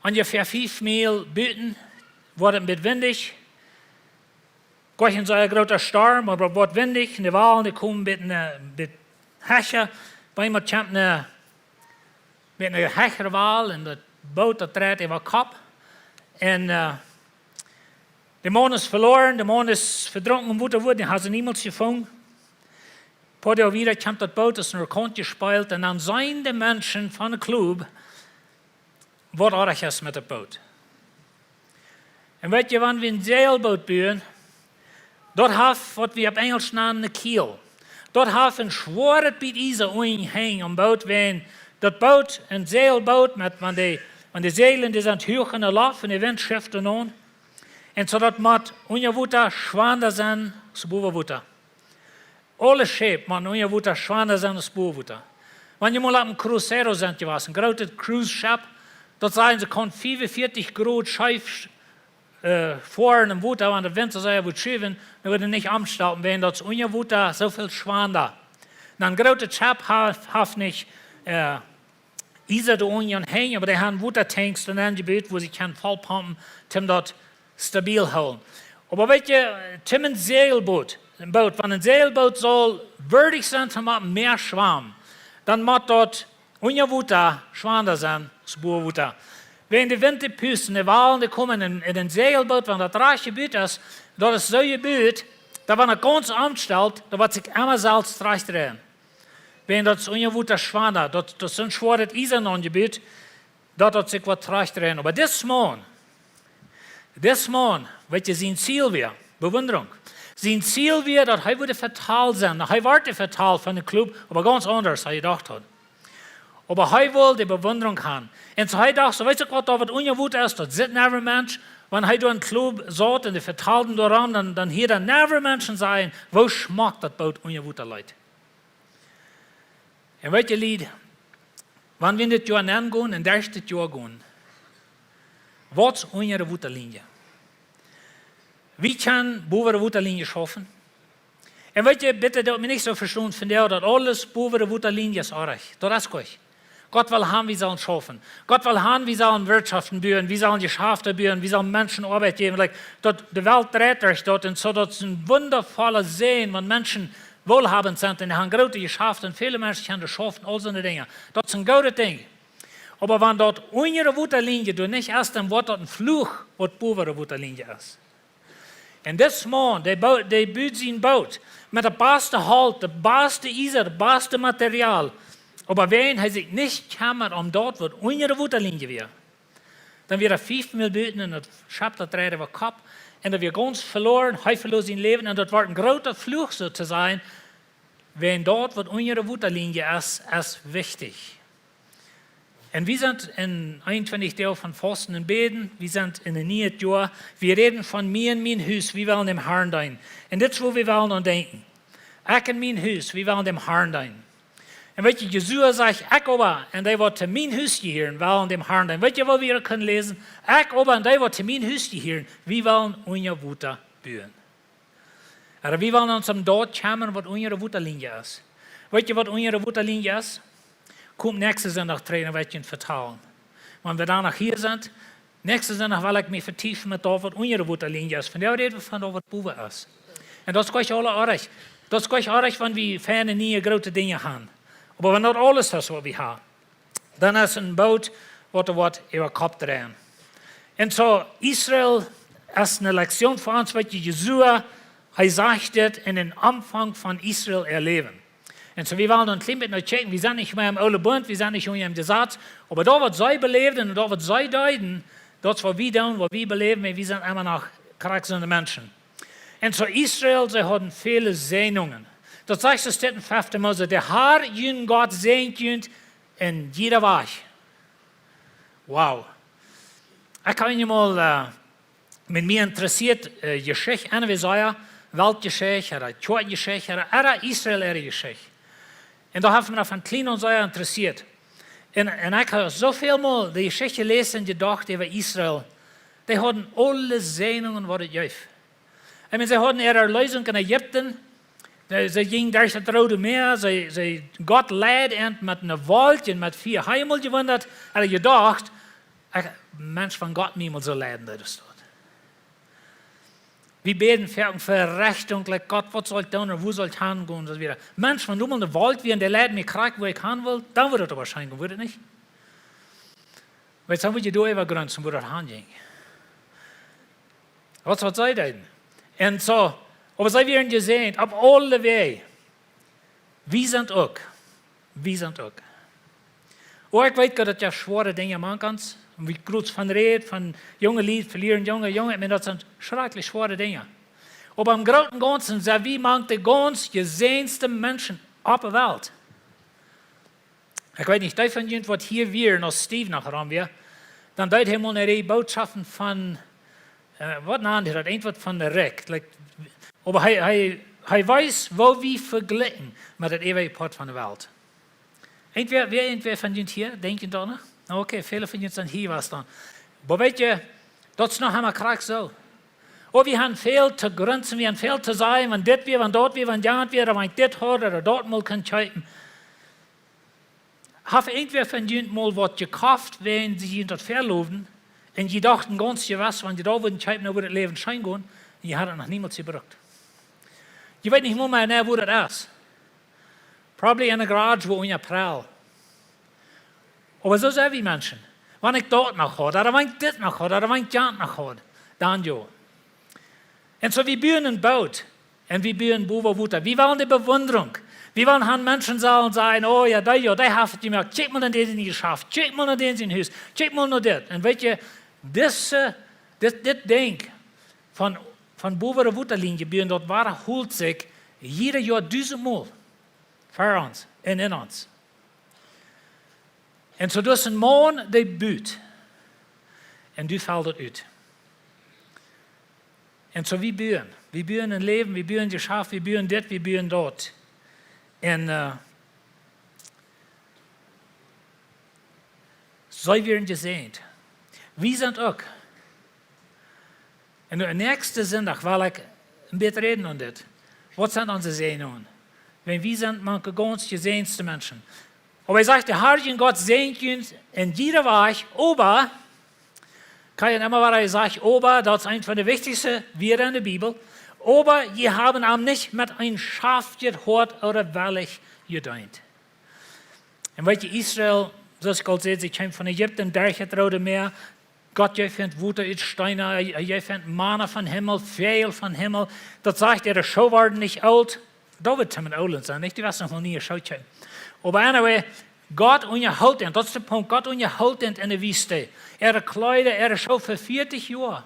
Ungefähr 5 Mil buiten wordt het met windig. Gleich in zo'n grote storm, maar het wordt windig. En de walen die komen met hesje. Bij iemand komt met een hecherwaal en dat boot dat draait in wat kop. En de man is verloren, de man is verdronken im Water, den hat sie niemals gefunden. Ein paar Jahre wieder kommt das Boot, das nur Kant gespielt, und dann sind die Menschen von dem Club, was auch ist mit dem Boot. Und weißt du, wenn wir ein Seilboot bauen, dort haben was wir auf Englisch nennen, eine Kiel. Dort haben wir ein schweres Bit Eisen hängen am Boot, wenn das Boot, ein Seilboot, wenn die Seilen, die sind hoch in der Luft und die Wind schifft an, en zodat mat onder water schwander zijn als boven water. Alle schepen mat onder water schwander zijn als boven water. Wanneer je mal op een crucero bent geweest, een grote cruise ship, dat zijn ze kan 45 Grad schief voor in water, want de wind zou je schieben, dan wordt het niet aanstalten, wenn dat onder water zoveel schwander. Een grote schip heeft niet Isa de Union hängen, aber die haben Watertanks in einem Gebiet, wo sie kann vollpumpen, um dort stabil houden. Aber weet je, zum ein Seilboot, wenn ein Seilboot soll würdig sein, zum mehr Schwamm, dann muss dort unter Wasser schwander sein, als Boerwater. Wenn die Winterpüsten, die Walen, die kommen in ein Seilboot, wenn das reich Gebiet ist, das ist so Gebiet, da wenn er ganz anstellt, da wird sich immer selbst reich drehen. Wenn das unter Wasser schwander, das sind schwere Eisen an Gebiet, da wird sich was reich drehen. Aber das man, weet je, zijn ziel weer, bewondering. Zijn ziel weer dat hij wordt vertaald zijn. Hij wordt vertaald van de club, maar ganz anders, als je gedacht had. Aber hij wil die bewondering haben. Und so hij dacht, so weißt du was, da wird ungewohnt ist, dort sitzt ein Mensch, wenn hij door een Club zat und die vertalen daran, dann hier dann never Menschen sein, wo schmeckt das Boot ungewohnte Leute. Und weißt du, Lied, wenn wir das Jahr nennen gehen, und das Jahr gehen, was ist unsere Wutterlinie? Wie kann boven de Wutterlinie schaffen? Und weißt du, bitte, dat mir nicht so verstehen, von der, dass alles boven de Wutterlinie ist arg. Das ist gut. Gott will haben, wir sollen schaffen. Gott will haben, wir sollen Wirtschaften bauen, wir sollen Geschäfte bauen, wir sollen Menschen Arbeit geben. Dort die Welt dreht sich dort und so, das ist ein wundervoller Sehen, wenn Menschen wohlhabend sind und die haben große Geschäfte und viele Menschen können das schaffen, all so eine Dinge. Das ist ein gutes Ding. Aber wenn dort unsere Wutterlinie, du nicht erst dann wird dort ein Fluch, was boven de Wutterlinie ist. Und das Mann, der baut sein Boot mit der beste Halt, der beste Eiser, der beste Material. Aber wenn er sich nicht kümmert, dort, wo unsere Wutterlinie wäre, dann wird er 5 Minuten und das schabt das Räder über den Kopf und er wird ganz verloren, er verloren sein Leben und das wird ein großer Fluch so zu sein, wenn dort, wo unsere Wutterlinie ist wichtig. Und wir sind in 21 Tagen von Fasten und Beten, wir sind in der Nähe Jahr, wir reden von mir und mein Haus, wir wollen dem Herrn dienen. Und das ist, wo wir wollen und denken. Ich und mein Haus, wir wollen dem Herrn dienen. Und weißt du, Jesua sagt, ich aber, und die wird zu mein Haus gehören, wollen dem Herrn dienen. Weißt du, wo wir können lesen? Ich aber, und die wird zu mein Haus gehören, wir wollen unsere Wutter bauen. Aber wir wollen uns dort kümmern, was unsere Wutterlinie ist. Weißt du, was unsere Wutterlinie ist? Kommt nächste Sonntag trainen, werde ich Ihnen vertrauen. Wenn wir danach hier sind, nächste Sonntag will ich mich vertiefen mit das, was unsere Wutterlinie ist. Von der reden wir von das, was boven ist. Und das ist gleich alle artig. Das ist gleich artig, wenn wir ferne, nie große Dinge haben. Aber wenn das alles ist, was wir haben, dann ist ein Boot, was über den Kopf drehen. Und so, Israel ist eine Lektion für uns, was Jesua, sagt, in den Anfang von Israel erleben. Und so, wir wollen ein klein bisschen checken, wir sind nicht mehr im Ouden Bund, wir sind nicht mehr im Gesetz, aber da, was sie beleben und da, was sie deuten, das, was wir tun, was wir beleben, wir sind immer noch charakterliche Menschen. Und so, Israel, sie hatten viele Sehnungen. Das sagt es in 5. Mose, der Herr, jün Gott, sehnt jün in jeder Weg. Wow. Ich habe mich mal mit mir interessiert, Geschichte, eine wie sagen, Weltgeschichte, oder Todgeschichte, oder Israel-Geschichte. Und da habe ich mich von klein und sehr interessiert. Und ich habe so viel mal die Geschichte gelesen und gedacht über Israel. Die hatten alle Sehnungen, was es gibt. Ich meine, sie hatten ihre Lösung in Ägypten. Sie gingen durch das Rote Meer. Gott leidend mit einer Wald und mit 4 Heimel gewundert. Er hat gedacht, ein Mensch von Gott niemals so leiden, das dort. Wir beten für Rechnung, like Gott, was soll ich tun und wo soll ich hingehen und so weiter. Mensch, wenn du mal in der Wald wie und der leidet mir krank, wo ich hin will, dann würde das aber scheinen, würde nicht? Weil jetzt haben wir die da über Grenzen, wo das hinging. Was sei denn? Und so, aber sie werden gesehen, auf alle Wege, wir sind auch. Und ich weiß, dass ja schwere Dinge machen kannst. Und wie groß von Reden, von jungen Lied, verlieren junge, ich meine, das sind schrecklich schwere Dinge. Aber im Großen und Ganzen sind wir manche die ganz gesehensten Menschen auf der Welt. Ich weiß nicht, davon jemand, was hier wir, noch Steve nachher haben wir, dann deut er mal eine Botschaften von, was nennt er das, irgendwas von der Reck. Aber er weiß, wo wir vergleichen mit dem ewigen Part von der Welt. Irgendwer von jemand hier, denken da noch? Okay, viele von uns sind hier was dann. Aber weißt du, das ist noch einmal krank so. Oh, wir haben viel zu grenzen, wir haben viel zu sagen, wenn das wir, wenn dort wir, wenn ja wir, wenn ich das habe oder dort mal kann schreiben. Habe irgendwer von uns mal was gekauft, wenn sie das verloben, und sie dachten ganz was, wenn sie da würden schreiben, dann würde das Leben schein gehen, und die hat es noch niemals gebraucht. Ich weiß nicht mehr, wo das ist. Probably in der Garage, wo in April. Aber so sind wir Menschen. Wenn ich dort noch habe, oder wenn ich das noch habe, oder wenn ich das noch habe, dann ja. Und so, wir bauen ein Boot. Und wir bauen Wutter. Wir wollen die Bewunderung. Wir wollen an Menschen sagen, oh ja, der hat es gemacht. Check mal an den nicht geschafft. Check mal an den in Haus. Check mal noch das. Und weißt du, das Ding von Boven Wutterlinie, bauen dort war, holt sich jeder Jahr 1000 Mal für uns und in uns. En zo dus een man die buurt. En du valt het uit. En zo wie buren. We buren een leven, we buren geschaf, we buren dit, we buren dat. En zij werden gezegend. Wie zijn ook. En de nächste zondag wil ik een beetje reden aan dit. Wat zijn onze zegeningen? Wie zijn manche ganz gezegendste mensen? Aber hij zegt, de Heilige Gott segnet uns in jeder Weg, aber, kan je immer waar hij zegt, aber, dat is een van de wichtigste Woorden in de Bibel, aber je haben hem niet met een Schaf gehoord oder wellig gedient. En weet je, Israël, zoals ik al zei, ze kwam van Egypte, durch het Rode Meer. Gott, jij vindt Water uit Steine, jij vindt Manna van Himmel, veel van Himmel. Dat zegt er, de show worden niet oud. Dat wird het oud zijn, niet? Die was nog nie geschaut. Aber anyway, Gott unterhält ihn, das ist der Punkt, Gott unterhält ihn in der Wüste. Kleider, schon für 40 Jahre.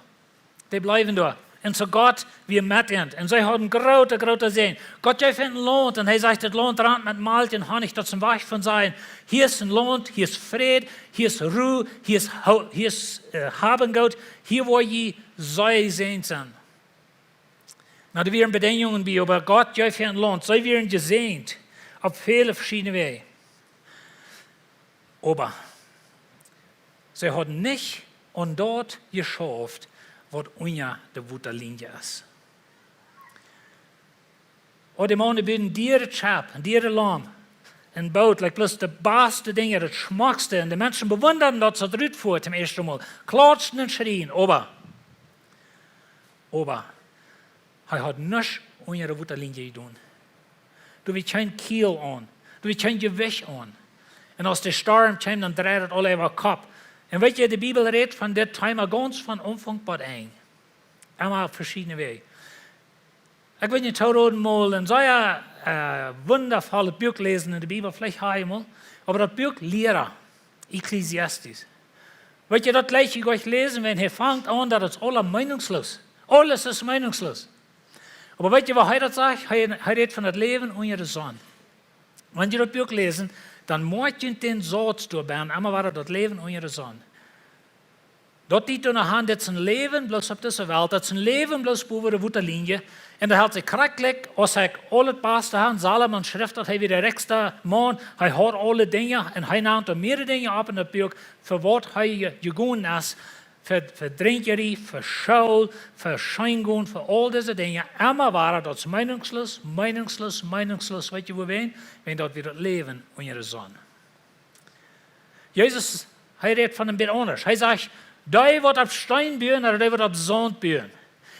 Die bleiben da. Und so Gott, wir mit ihnen. Und sie haben große Sehen. Gott, jij vindt Land. Und er sagt, das Land rand mit Malt und Honig, das ist ein Weg von sein. Hier ist ein Land, hier ist Fried, hier ist Ruhe, hier ist Habengott, hier wo je sei sehen sind. Na, da werden Bedingungen bei, aber Gott, jij vindt Land. Sie werden gesehnt auf viele verschiedene Wege. Aber sie haben nicht und dort geschafft, was unter der Wutterlinie ist. Und die Menschen bieten dieren Schaf, dieren Lamm, ein Boot, like bloß die beste Dinge, das schmackste. Und die Menschen bewundern, dass sie drüt fuhr zum ersten Mal. Klatschen und schrien, aber, er hat nichts unter der Wutterlinie getan. Du willst kein Kiel an, du willst kein Gewicht an. Und als der Sturm kommt, dann dreht es alle über den Kopf. Und weet je, die Bibel redet von dem Thema ganz von Anfang bis Ende. Immer auf verschiedene Wege. Ich will nicht heute mal ein sehr wundervolles Buch lesen in der Bibel, vielleicht einmal, aber das Buch Lehrer, Ecclesiastes. Weet je, das gleich ich euch lesen, wenn er fängt an, das ist alles meinungslos. Alles ist meinungslos. Aber weet je, was er das sagt? Er redet von dem Leben unter der Sonne. Wenn ihr das Buch lesen, dann moet je den Satz doorbaan, immer war das Leben unter der Sonne. Dat niet aan de hand, dat is een leven bloos op deze wereld, dat is een leven bloos boven de Wutterlinie. En dat had zich krijgelijk, als hij al het beste had, Salomon schrift dat hij weer de rechtste man, hij had alle dingen en hij nam er meerdere dingen op in het boek, voor wat hij gegaan is, voor drinkerie, voor schuil, voor schijngoen, voor al deze dingen. Immer waren dat is meningsloos, weet je hoe ween? Ween dat weer het leven onder de zon. Jezus, hij redt van een beetje anders. Hij zegt, die wordt op steen buren, of die wordt op zand buren.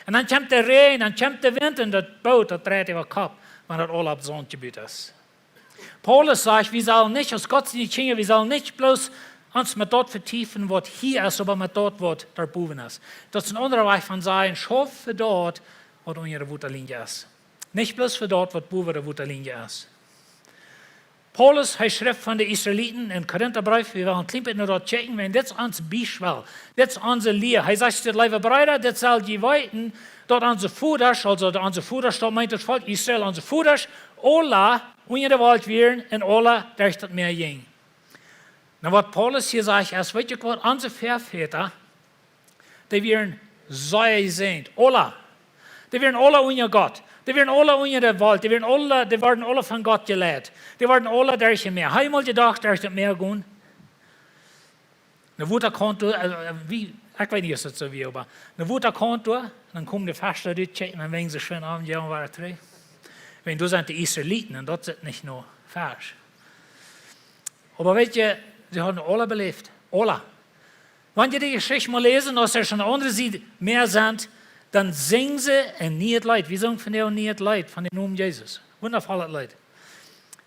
En dan komt de regen, dan komt de wind en dat boot, dat draait over kop, wanneer het al op zand gebuurd is. Paulus zegt, we zullen niet, als God niet zingen, we zullen niet bloos ons met dat vertiefen wat hier is, maar met dat wat daarboven is. Dat is een andere weg van zijn, schaf voor dat wat onder de Wutterlinie is. Niet bloos voor dat wat boven de Wutterlinie is. Paulus, hij schreef van de Israëlieten in Korintherbrief, we willen een klein beetje naar dat checken, want dit is ons bijschwel, dit is onze leer. Hij zegt, lieve broeder, dit zal je weten, dat onze voeders, also onze voeders, dat meint het volk Israël, onze voeders, alle onder de wereld waren en alle durch dat meer ging. Nou, wat Paulus hier zegt, is, weet je wat, onze voorväter, die waren zeer gezegend, alle. Die waren alle onder God. Die werden alle onder de Welt, die werden alle van Gott geleid. Die werden alle durch het Meer. Einmal gedacht, durch het Meer gaan. Dan wordt er konto, ik weet niet of het zo wie, maar dan wordt er konto, dan komen de vasten uit, en dan wegen ze schön aan, ja, waar het terug. Want dat zijn de Israëlieten, en dat zit niet nog vers. Maar weet je, ze hadden alle beleefd. Alle. Wanneer je die Geschichte mal lezen, als er schon andere Seite mehr sind, dann singen sie en niet het Leid. Wir singen von der niet het Leid, von dem Namen Jesus. Wundervolles Leid.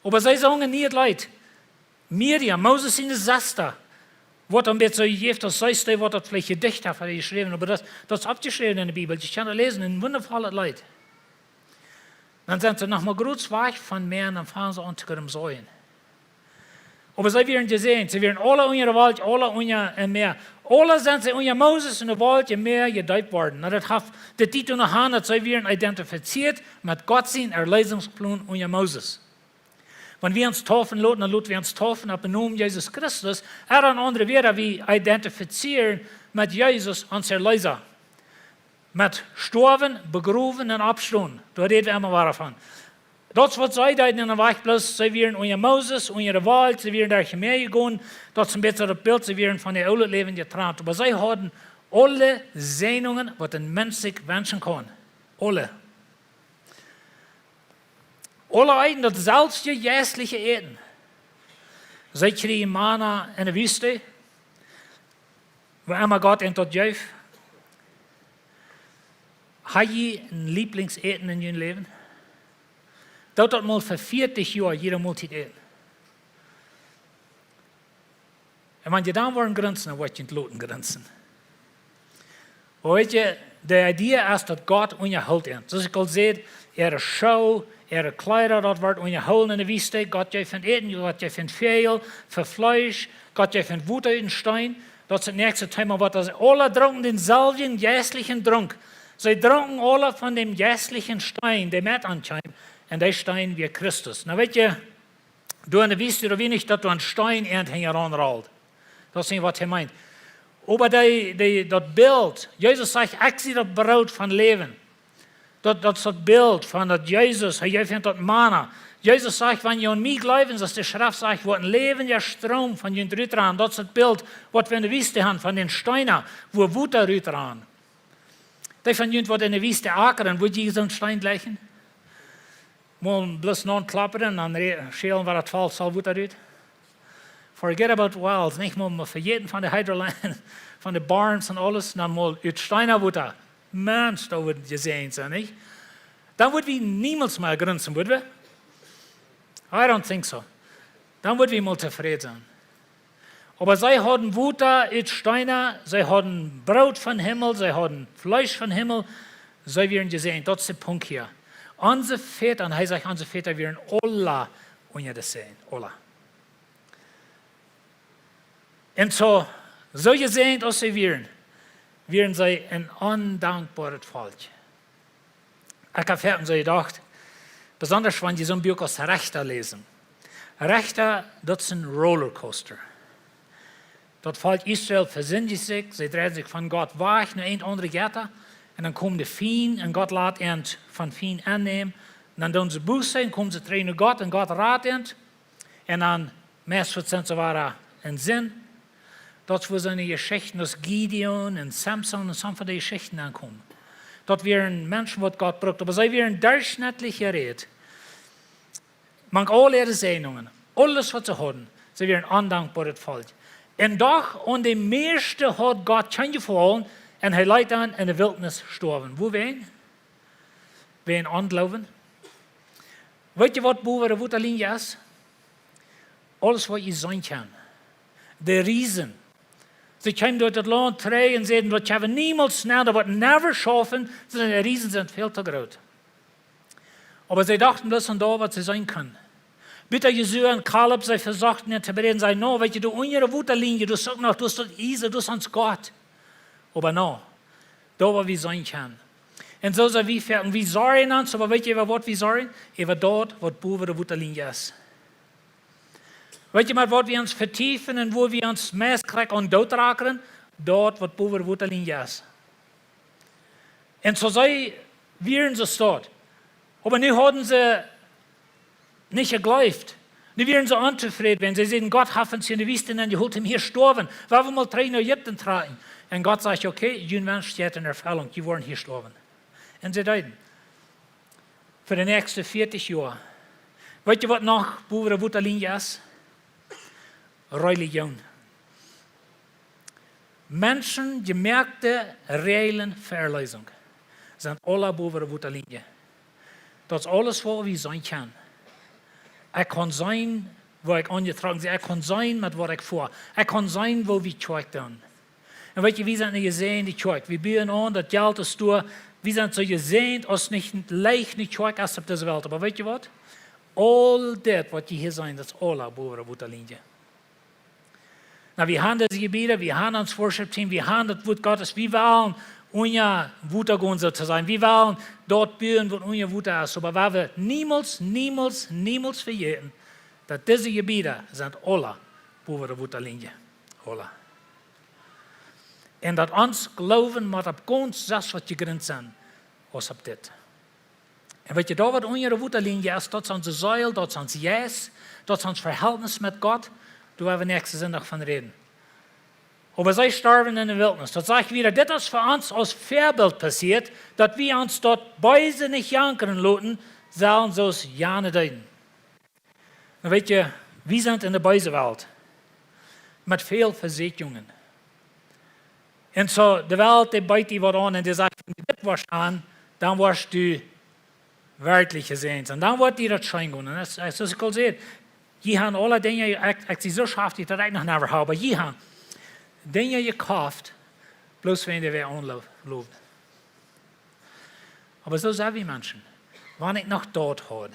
Aber sie singen niet het Leid. Miriam, Moses in der Zaster, wordt een beetje gegeven, dat zij wordt dat vielleicht gedicht heeft geschreven, aber dat is abgeschreven in der Bibel. Je kan het lezen, een wundervolles Leid. Dann sind sie noch mal groß weg von Meer, dann fahren sie an zu ihrem Säuen. Aber sie werden gesehen, sie werden alle unter der Welt, alle unter dem Meer. Alle sind sie unter Moses in der Welt im Meer gedeiht worden. Das hat die Titel in der Hand, dass sie werden identifiziert mit Gott sein Erlösungsplan unter Moses. Wenn wir uns taufen lassen, dann lassen wir uns taufen ab dem Namen Jesus Christus. Er und andere werden wir identifizieren mit Jesus, unser Erlöser. Mit Sterben, Begraben und Abstehen. Da reden wir immer davon. Das, was sie da in der Weg bloß, sie werden unter Moses, unter der Wald, sie werden durch die Meer gegangen. Das ist ein bisschen das Bild, sie werden von der alten Leben getrennt. Aber sie hatten alle Sehnungen, was ein Mensch sich wünschen kann. Alle. Alle eiten das selbste jährliche Eten. Sie kriegen Mana in der Wüste, wo immer Gott in dort jäuf. Hat je ein Lieblingseten in ihrem Leben? Dat mal für 40 Jahre jede Multit eten. Und wenn je dann waren Grenzen, dann wird je entloten Grenzen. Weet je, de idee is dat God onderhoudt is. Zoals ik al zei, Schau, Kleider, dat wordt onderhouden in de Wüste. God je vindt eten, God je vindt veel, für Fleisch, God je vindt Wut uit een Stein. Dat is het nächste Thema, wat dat alle dronken denselben jässlichen Drank. Sie dronken alle von dem jässlichen Stein, der mit anscheinend. Und der Stein wie Christus. Na weet je, du in der Wüste, du wenig, dass du einen Stein irgendwie heranrollt. Das ist nicht, was er meint. Aber das Bild, Jesus sagt, ich sehe das Brot von Leben. Das ist das Bild von das Jesus, er findet das Mana. Jesus sagt, wenn ihr an mich glauben, das die Schrift sagt, wird ein Leben ja Strom von den Rütran. Das ist das Bild, was wir in der Wüste haben, von den Steinen, wo Wutter Rütran. Die von jenen, die in der Wüste ackern, wo die so einen Stein gleichen. Mal bloß noch klappern, dann schälen wir das Fall, soll Wutter Rüt. Forget about wells, nicht mal für jeden von der Hydroline, von den Barns und alles, dann mal uit Steiner Wutter. Mensch, da würden wir sehen sein, nicht? Dann würden wir niemals mehr grenzen, würden wir? I don't think so. Dann würden wir mal zufrieden sein. Aber sie hatten Wutter uit Steiner, sie hatten Brot von Himmel, sie hatten Fleisch von Himmel, sie werden gesehen, das ist der Punkt hier. Unsere Väter, und er sagt, unsere Väter werden alle unter das sehen, alle. Und so gesehen, als sie werden sie ein undankbares Volk. Ich habe so gedacht, besonders wenn die so ein Buch aus Rechter lesen. Rechter, das ist ein Rollercoaster. Das Volk Israel versündigt sich, sie drehen sich von Gott weg, nur ein andere Gatter. Und dann kommen die Fien und Gott lässt ihn von Fien annehmen. Und dann tun sie Buße und kommen sie trainen Gott und Gott rät ihn. Und dann meistens sind sie waren in Sinn. Das wo seine Geschichten aus Gideon und Samson und so von den Geschichten ankommen. Dort wären Menschen, die Gott braucht, aber sie wären durchschnittlich geredet. Man alle ihre Sehnungen, alles was sie hatten, sie wären undankbares Volk. Und doch, und die meiste hat Gott schon gefallen, und er leidt dann in der Wildnis gestorben. Wo wen? Wen Unglauben? Weet je wat boven de Wutterlinie ist? Alles wat je zijn kan. De Riesen. Sie kommen durch das Land drehen und sagen, das haben niemals schnell, das wird never schaffen, die Riesen sind viel zu groß. Aber sie dachten bloß an da, was sie sein können. Bitte Jesua und Kaleb, sie versuchten nicht zu bereden, sagen, no, weißt du unter Wutterlinie, du sagst noch, du bist Isa, du bist Gott. Aber no, da wo wir sein können. Und so sind wir fertig. Und wir sorgen uns, aber weißt du, was wir sorgen? Über dort, wo boven der Wutterlinie ist. Weet je maar wat we ons vertiefen en wo wir uns meest krijgen und dood raken? Dort, wo boven der Wutterlinie ist. Und so sei wir so dort. Aber nu haben sie nicht geglaubt. Nu wären sie unzufrieden, wenn sie sehen, Gott hat uns in der Wüste und ihr holt ihn hier sterben. Weil wir mal 3 nach Ägypten tragen. Und Gott sagt, okay, ihr Mensch steht in Erfüllung, die wollen hier sterben. Und sie deuten. Für die nächsten 40 Jahre. Weet je wat noch boven der Wutterlinie ist? Religion. Menschen, gemerkte reellen Verlösung, sind alle boven der Wutterlinie. Das ist alles, was wir sein können. Ich kann sein, wo ich angetragen bin. Ich kann sein, mit was ich vor. Ich kann sein, wo wir Zeug tun. Und weißt du, wir sind nicht gesehen, die Zeug. Wir bieten an, das Geld ist durch. Wir sind so gesehen, als nicht leicht nicht Zeug ist auf dieser Welt. Aber weißt du was? All das, was die hier sind, das ist alle boven der Wutterlinie. Na, wir haben das Gebiete, wir haben das Worship-Team, wir haben das Wort Gottes, wir wollen unser Wutter gehen sozusagen. Wir wollen dort bühen, wo unser Wutter ist. Aber weil wir niemals verjähren, dass diese Gebiete sind alle boven de Wutterlinie. Alle. En dat ons geloven moet op ganz das, wat je grond zijn, als op dit. En weet je, daar wat onder de Wutterlinie is, dat is onze zuil, dat is ons jes, dat is ons verhältnis met God, daar hebben we nächste zondag van reden. Aber zij sterven in de wildnis. Dat zeg ik weer, dit is voor ons als voorbeeld passiert, dat we ons dort beide niet jankeren laten, zullen zoals jane deiden. En weet je, we zijn in de buitenwereld met veel verzetjungen. En zo, de wereld die bijt die wat aan en die zegt, dit was aan, dan was du werkelijk gezien. En dan wordt die dat schijn gaan. En zoals ik al zei, je gaan alle dingen, ik zie zo schaftig dat ik nog never heb, maar je gaan dingen je kauft, bloos wenn die weer aanloopt. Aber zo zijn we mensen. Wanneer ik nog dort hoor.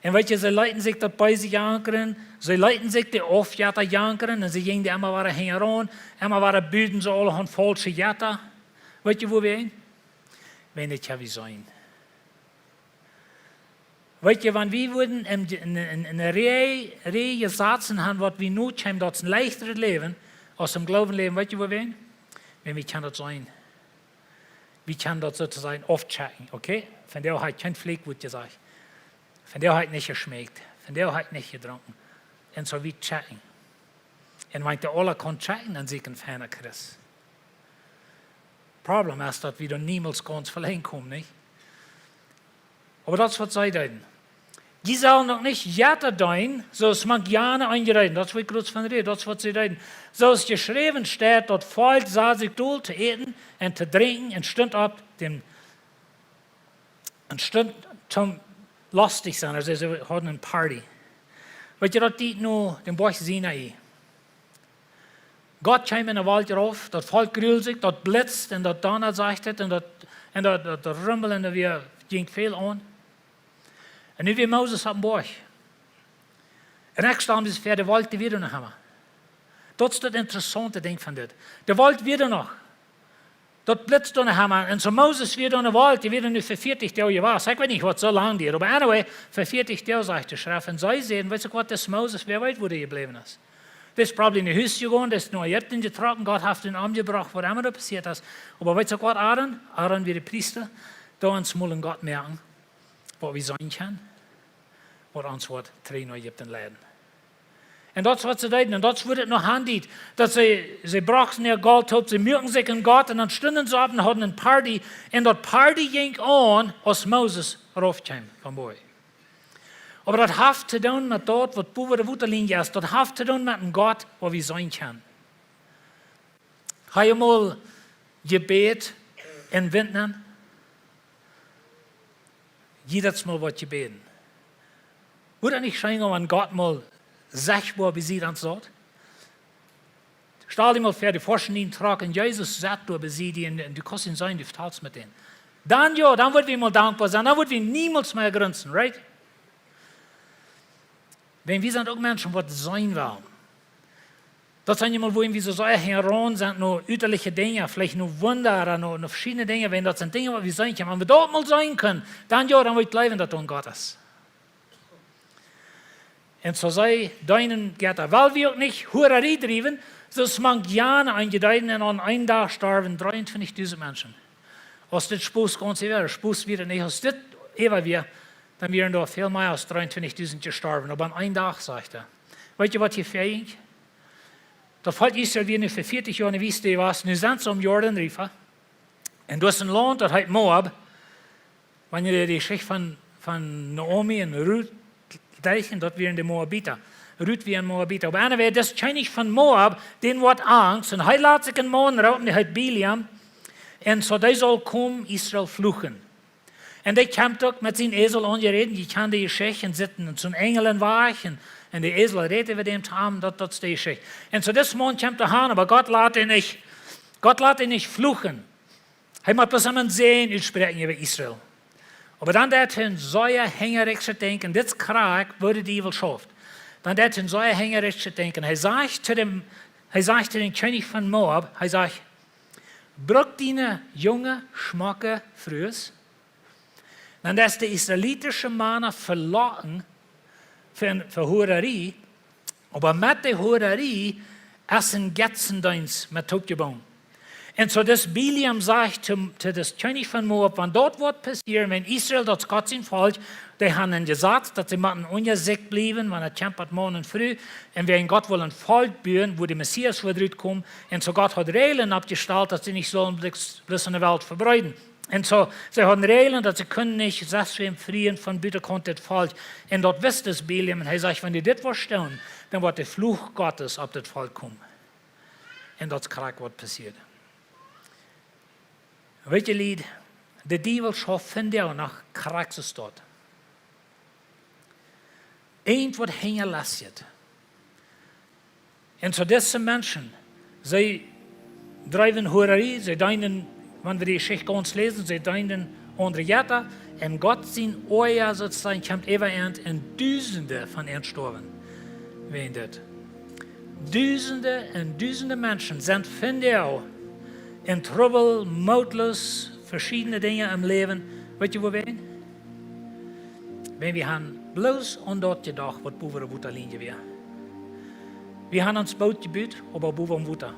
En weet je, ze leiden zich dat bij zich jankeren, ze leiden zich de afjatter jankeren, en ze gingen die allemaal waren heen aan, allemaal waren buiten ze alle hun falsche jatter. Weet je waar we heen? Wenn het ja wie zijn. Weet je, wanneer we worden in een rij gezaten hebben, wat we nodig hebben, dat is een leichter leven, als im Glauben leben, weet je waar we heen? Wenn we kan dat zijn. We kan dat sozusagen aufchecken, okay? Von der hat kein Fleck, wird gesagt. Von der hat nicht geschmeckt. Von der hat nicht getrunken. Und so wie checken. Und wenn der alle kann checken, dann sieht ein ferner Christ. Problem ist, dass wir niemals ganz verlegen kommen, nicht? Aber das wird sie deuten. Die sollen noch nicht jäter deuten, so es mag gerne eingereiten. Das wird kurz von reden, das wird sie deuten. So es geschrieben steht, dort Volk sah sich durch zu essen und zu trinken und stund ab dem und stund zum lustig sein, also sie hatten eine Party. Weet je, dat diet nu den Berg Sinai. Gott kam in den Wald rauf, das Volk grühlt sich, das blitzt und das Donner sagt es und das Rumbeln und wir ging viel an. Und nu weer Moses op een berg. En ik sta dus voor de wald die weer nog hebben. Dat is het interessante ding van dit. De wald weer nog. Dat blitzt dan hebben. En zo Moses weer in de wald, die weer nu voor 40 jaar geweest. Ik weet niet wat zo lang duurt. Maar anyway, voor 40 jaar zegt de schrift. En zij zeggen, weet je wat, dat is Moses, wer weet waar hij gebleven is. Dat is probably in de huis gegaan, dat is nog hebt in getrokken, God heeft ihn aangebracht, wat immer da passiert ist. Aber weet je wat, Aaron wie de priester, da uns mullen Gott merken, wat we zijn kunnen. Wat ons wordt trainen Egypten leiden. En dat is wat ze deden. En dat wordt het nog handig. Dat ze brachten ihr Gold op, ze merken zich in God. En dan stonden ze op en hadden een party. En dat party ging aan als Moses raufkwam van boven. Maar dat heeft te doen met dat wat boven de Wutterlinie is. Dat heeft te doen met een God waar we zijn kunnen. Ga je mal gebed in Vietnam? Jedes Mal wat je beten. Wordt het niet schijn wenn Gott mal sichtbar besiegt ans Ort? Stell dir mal vor, die Forschen ihn tragen, Jesus sagt, du besiegt ihn, und du kannst ihn sein, du vertalst mit ihm. Dann ja, dann wird wir mal dankbar sein, dann wird wir niemals mehr grinsen, right? Wenn wir sind auch Menschen, die sein wollen. Das sind ja mal, wo wir so heran sind, noch üterliche Dinge, vielleicht noch Wunder, noch verschiedene Dinge, wenn das sind Dinge, die wir sein können. Wenn wir dort mal sein können, dann ja, dann wird bleiben, dass das Gott ist. Und so sei deinen Gärter, weil wir auch nicht Hurerei drieben, so es mag gerne eingedeuten und an einem Tag sterben 23.000 Menschen. Als dit Spuß ganz wäre, Spuß wieder nicht, als dit ever wir, dann wären da viel mehr als 23.000 gestorben. Aber an einem Tag, sagt er. Weißt du, was hier fähig? Das Volk Israel wir nicht für 40 Jahre nicht wissen, was, nu sind sie um Jordan River. Und das ist ein Land, das heißt Moab. Wenn ihr die Geschichte von Naomi und Ruth denken, das wären die Moabiter. Ruth wie ein Moabiter. Aber anyway, das ist nicht von Moab, den wird Angst. Und er lässt sich einen Mann raus, der heißt Biliam. Und so, der soll kommen, Israel fluchen. Und der kommt auch mit seinem Esel angereden, die kann die Geschichte sitzen und zu Engeln wachen. Und die Esel reden mit dem Arm, das ist die Geschichte. Und so, das Mann kommt dahin, aber Gott lässt ihn nicht fluchen. Er muss bloß einen Sehen aussprechen über Israel. Aber dann hat er so hängerisch zu denken, das Krieg würde die Evil schafft. Dann hat er so hängerisch zu denken. Er sagt zu dem König von Moab, er sagt, brück deine junge, schmacke Frühs, dann lässt der israelitische Mann verlocken für Hurerie, aber mit der Hurerie ist ein Götzendienst mit aufgebaut. Und so das Biliam sagt zu das König von Moab, wenn dort wird passieren, wenn Israel, das Gott sein Volk, die haben gesagt, dass sie müssen ungesickt bleiben, wenn er kämpft morgen früh, und wenn Gott will ein Volk bauen, wo der Messias wird kommen, und so Gott hat Regeln abgestellt, dass sie nicht sollen bloß in der Welt verbreiten. Und so, sie haben Regeln, dass sie können nicht, selbst im Frieden von Bitte kommt das Volk. Und dort wisst das Biliam, und er sagt, wenn die das verstehen, dann wird der Fluch Gottes auf das Volk kommen. Und das Krieg wird passiert. Weet je, Lied, de Dievel schafft von dir nach Charakter dort. Eén wordt hängen lassen. Und so diese Menschen, sie treiben Hurerie, sie deinen, wenn wir die Geschichte ganz lesen, sie deinen andere Jätter, und Gott sein Euer sozusagen kommt überend in Tausende von ihnen sterben. Wen das? Tausende und Tausende Menschen sind von dir in Trouble, mutlos, verschiedene Dinge im Leben. Weet je wo wir sind? Wenn wir haben bloß an dort gedacht, was boven de Wutterlinie wäre. Wir haben uns Boot gebaut, aber boven Wutter.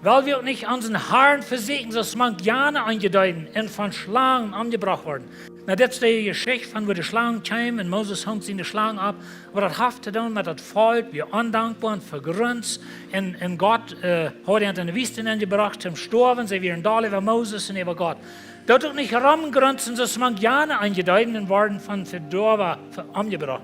Weil wir nicht an den Haaren versiegen, dass man gerne angedeutet und von Schlangen angebracht worden. Na, das ist die Geschichte von, wo die Schlangen kamen und Moses hängt sie die Schlangen ab. Aber das hat zu tun mit das Volk, wir undankbar und vergrünzt. Und Gott hat ihn in die Wüste gebracht zum Sterben. Sie waren da über Moses und über Gott. Dort auch nicht rumgrünzen, dass man gerne angedeutet worden von verdorben angebracht.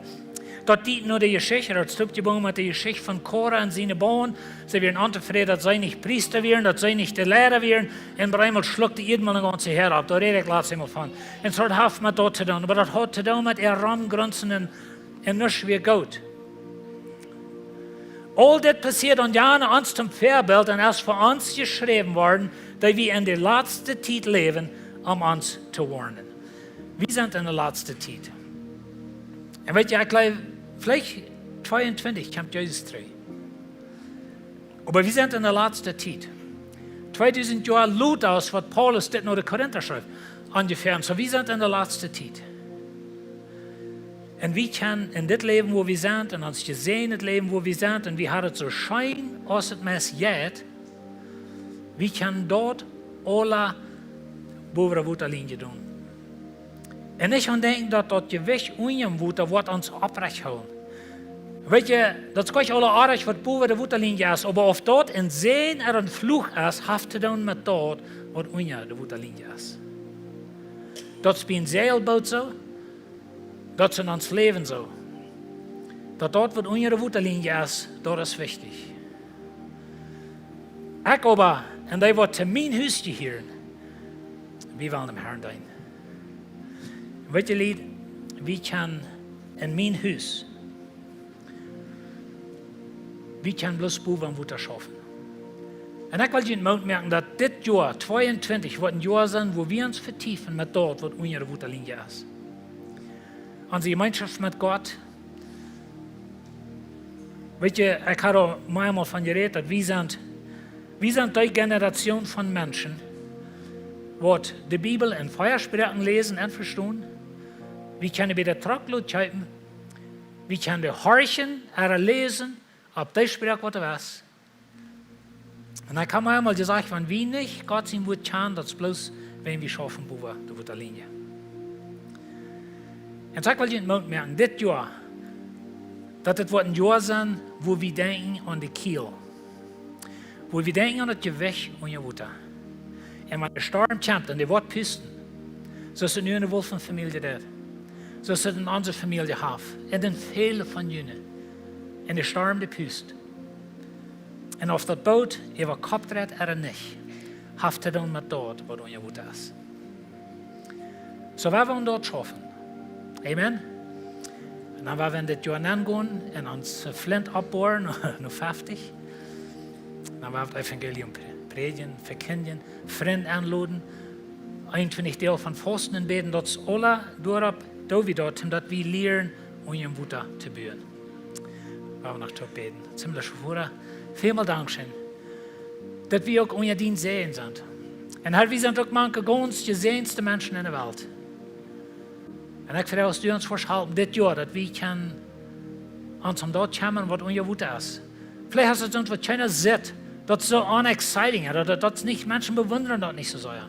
Dort dient nur die Geschichte, das stimmt mit der Geschichte von Korah und seine Bahn. Sie werden unzufrieden, dass sie nicht Priester werden, dass sie nicht die Lehrer werden. Und einmal schluckt die jedem eine ganze Herr ab. Da rede ich gleich mal von. Und so hat man dort zu tun. Aber das hat zu tun mit ihr rumgrünzen und nichts wie gut. All das passiert und ja uns zum Vorbild und erst für uns geschrieben worden, dass wir in der letzten Zeit leben, um uns zu warnen. Wir sind in der letzten Zeit. Und weet je, ich glaube, vielleicht 22 kommt Jesus 3. Aber wir sind in der letzten Zeit. 2000 Jahre laut aus, was Paulus das nur der Korinther schreibt, ungefähr. So wir sind in der letzten Zeit. Und wir können in das Leben, wo wir sind, und uns gesehen, das Leben, wo wir sind, und wir haben es so schein, als es meist jetzt, wir können dort alle boven de Wutterlinie tun. En ik kan denken dat dat gewicht ongewoeten wordt ons oprecht houden. Weet je, dat is alle aardig wat boven de Wutterlinie is, maar of dat in zin er een vloeg is, heeft te doen met dat wat onder de Wutterlinie is. Dat is bij een zeilboot zo, dat is in ons leven zo. Dat wat onder de Wutterlinie is, dat is wichtig. Ik aber, en die wordt te mijn huis gehoord, wie willen hem Herrn dienen. Weet je, Lied, wie kan in mijn huis, wie kan bloß boven Wutter schaffen. En ik wil je merken, dat dit jaar, 22, wordt een jaar zijn, wo wir uns vertiefen met dort, wat onder de Wutterlinie is. Onze Gemeinschaft met Gott. Weet je, ik had er mehrmals van geredet, dat wir sind die Generation von Menschen, die die Bibel in Feuersprachen lesen und verstehen. Wir können bei der Trockenlut halten. Wir können horchen, lesen, ob das Sprach, was er weiß. Und dann kann man einmal gesagt, wenn wir nicht Gott sein Wort kennen, das ist bloß, wenn wir schaffen, wo wir die Wutterlinie. Und so will ich Mund merken, das Jahr, dass es ein Jahr sein, wo wir denken an die Kiel. Wo wir denken an das Gewicht und die Wutter. Und wenn der Sturm kommt und die wird pusten, so ist es nur eine Wolfenfamilie dort. So ist es in unserer Familie haben. Und in viele von ihnen. Und der Sturm, der pust. Und auf das Boot, über Kopf dreht nicht. Hat er dann mit dort, wo unser Wutter ist. So wir wollen dort schaffen. Amen. Und dann werden wir das Jahr angehen und uns Flint abbohren, noch 50. Dann werden wir das Evangelium predigen, verkündigen, Freunde anladen. 21 Teil von Fasten und Beten, dass alle durch dort, dass wir lernen, unseren Wutter zu bauen. Wir noch zu beten. Ziemlich vorher. Vielmal Dankeschön, dass wir auch unser Dienst sehen sind. Und Herr, wir sind auch manche ganz gesehenste Menschen in der Welt. Und ich verstehe, dass du uns vorschalten, das Jahr, dass wir können ans om dat komen wat ongewoed is. Vielleicht hast du sonst was keiner sieht, das so unexciting ist, oder das nicht, Menschen bewundern das nicht so sehr.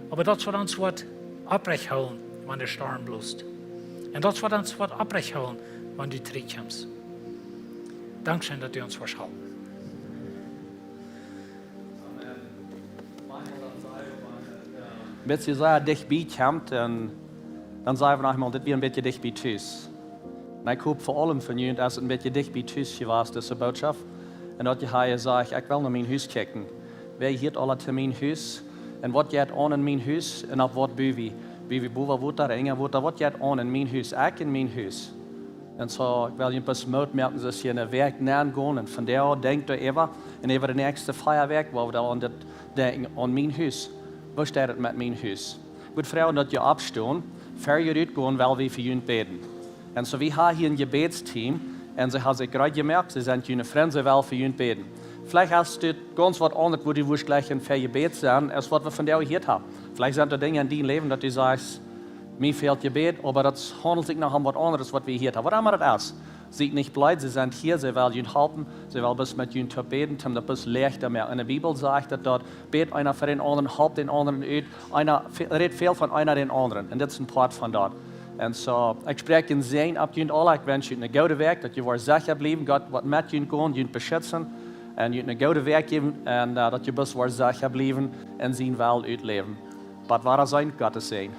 Aber das wird uns was abbrechen holen, wenn der Sturm bloßt. Und das wird uns was abbrechen holen, wenn du zurückkommst. Dankeschön, dass du uns verschauen. Wenn je dicht bijkomt, dan zeggen we nog eenmaal dat we een beetje dicht bij thuis. En ik hoop voor allem van jullie dat het een beetje dicht bij thuis geweest is, de boodschap. En dat je hier zegt, ik wil naar mijn huis kijken. Wij hier alle te mijn huis. En wat je aan in mijn huis en op wat bij wie boven wordt daar, Inge wordt daar, wat je aan in mijn huis, ik in mijn huis. En zo, ik wil je een paar moed merken, dat je naar werk gaan en van daar denkt u even, en even de nächste feierwerk, waar we dan aan denken, aan mijn huis. Wo staat het met mijn huis? Ik wil vragen dat je opstaan, ver je uitgaan, wel we voor jullie beden. En zo, we hebben hier een gebedsteam, en ze hebben zich gerade gemerkt, ze zijn jullie vrienden, ze wel voor jullie beden. Vielleicht hast du ganz was anderes, wo du gleich ein Gebet sein, als was wir von dir hier haben. Vielleicht sind da Dinge in deinem Leben, dass du sagst, mir fehlt Gebet, aber das handelt sich noch um was anderes, was wir hier haben. Was immer das ist. Seid nicht blöd, sie sind hier, sie wollen ihn helfen, sie wollen bis mit ihnen zu beten, um das bisschen leichter mehr. In der Bibel sagt dass dort, bet einer für den anderen, helft den anderen aus, einer redet viel von einer den anderen. Und das ist ein Part von dort. Und so, ich spreche in Segen ab ihnen alle, ich wünsche ihnen einen guten Weg, dass ihr sicher bleiben, Gott wird mit ihnen gehen, ihnen beschützen. En je een goede werk geven en dat je best wel zeker blijven en zien wel uitleven. Wat waar zijn, God te zijn.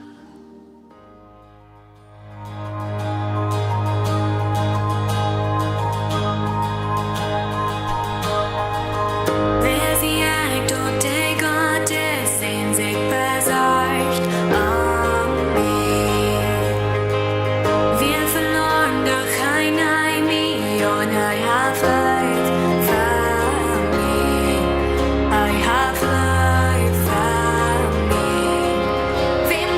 Wer sie jagt und der Gott ist, sehen sich besorgt um mich. Wir verloren, doch ein Million, I have life for me. I have life for me. Wem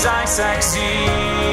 666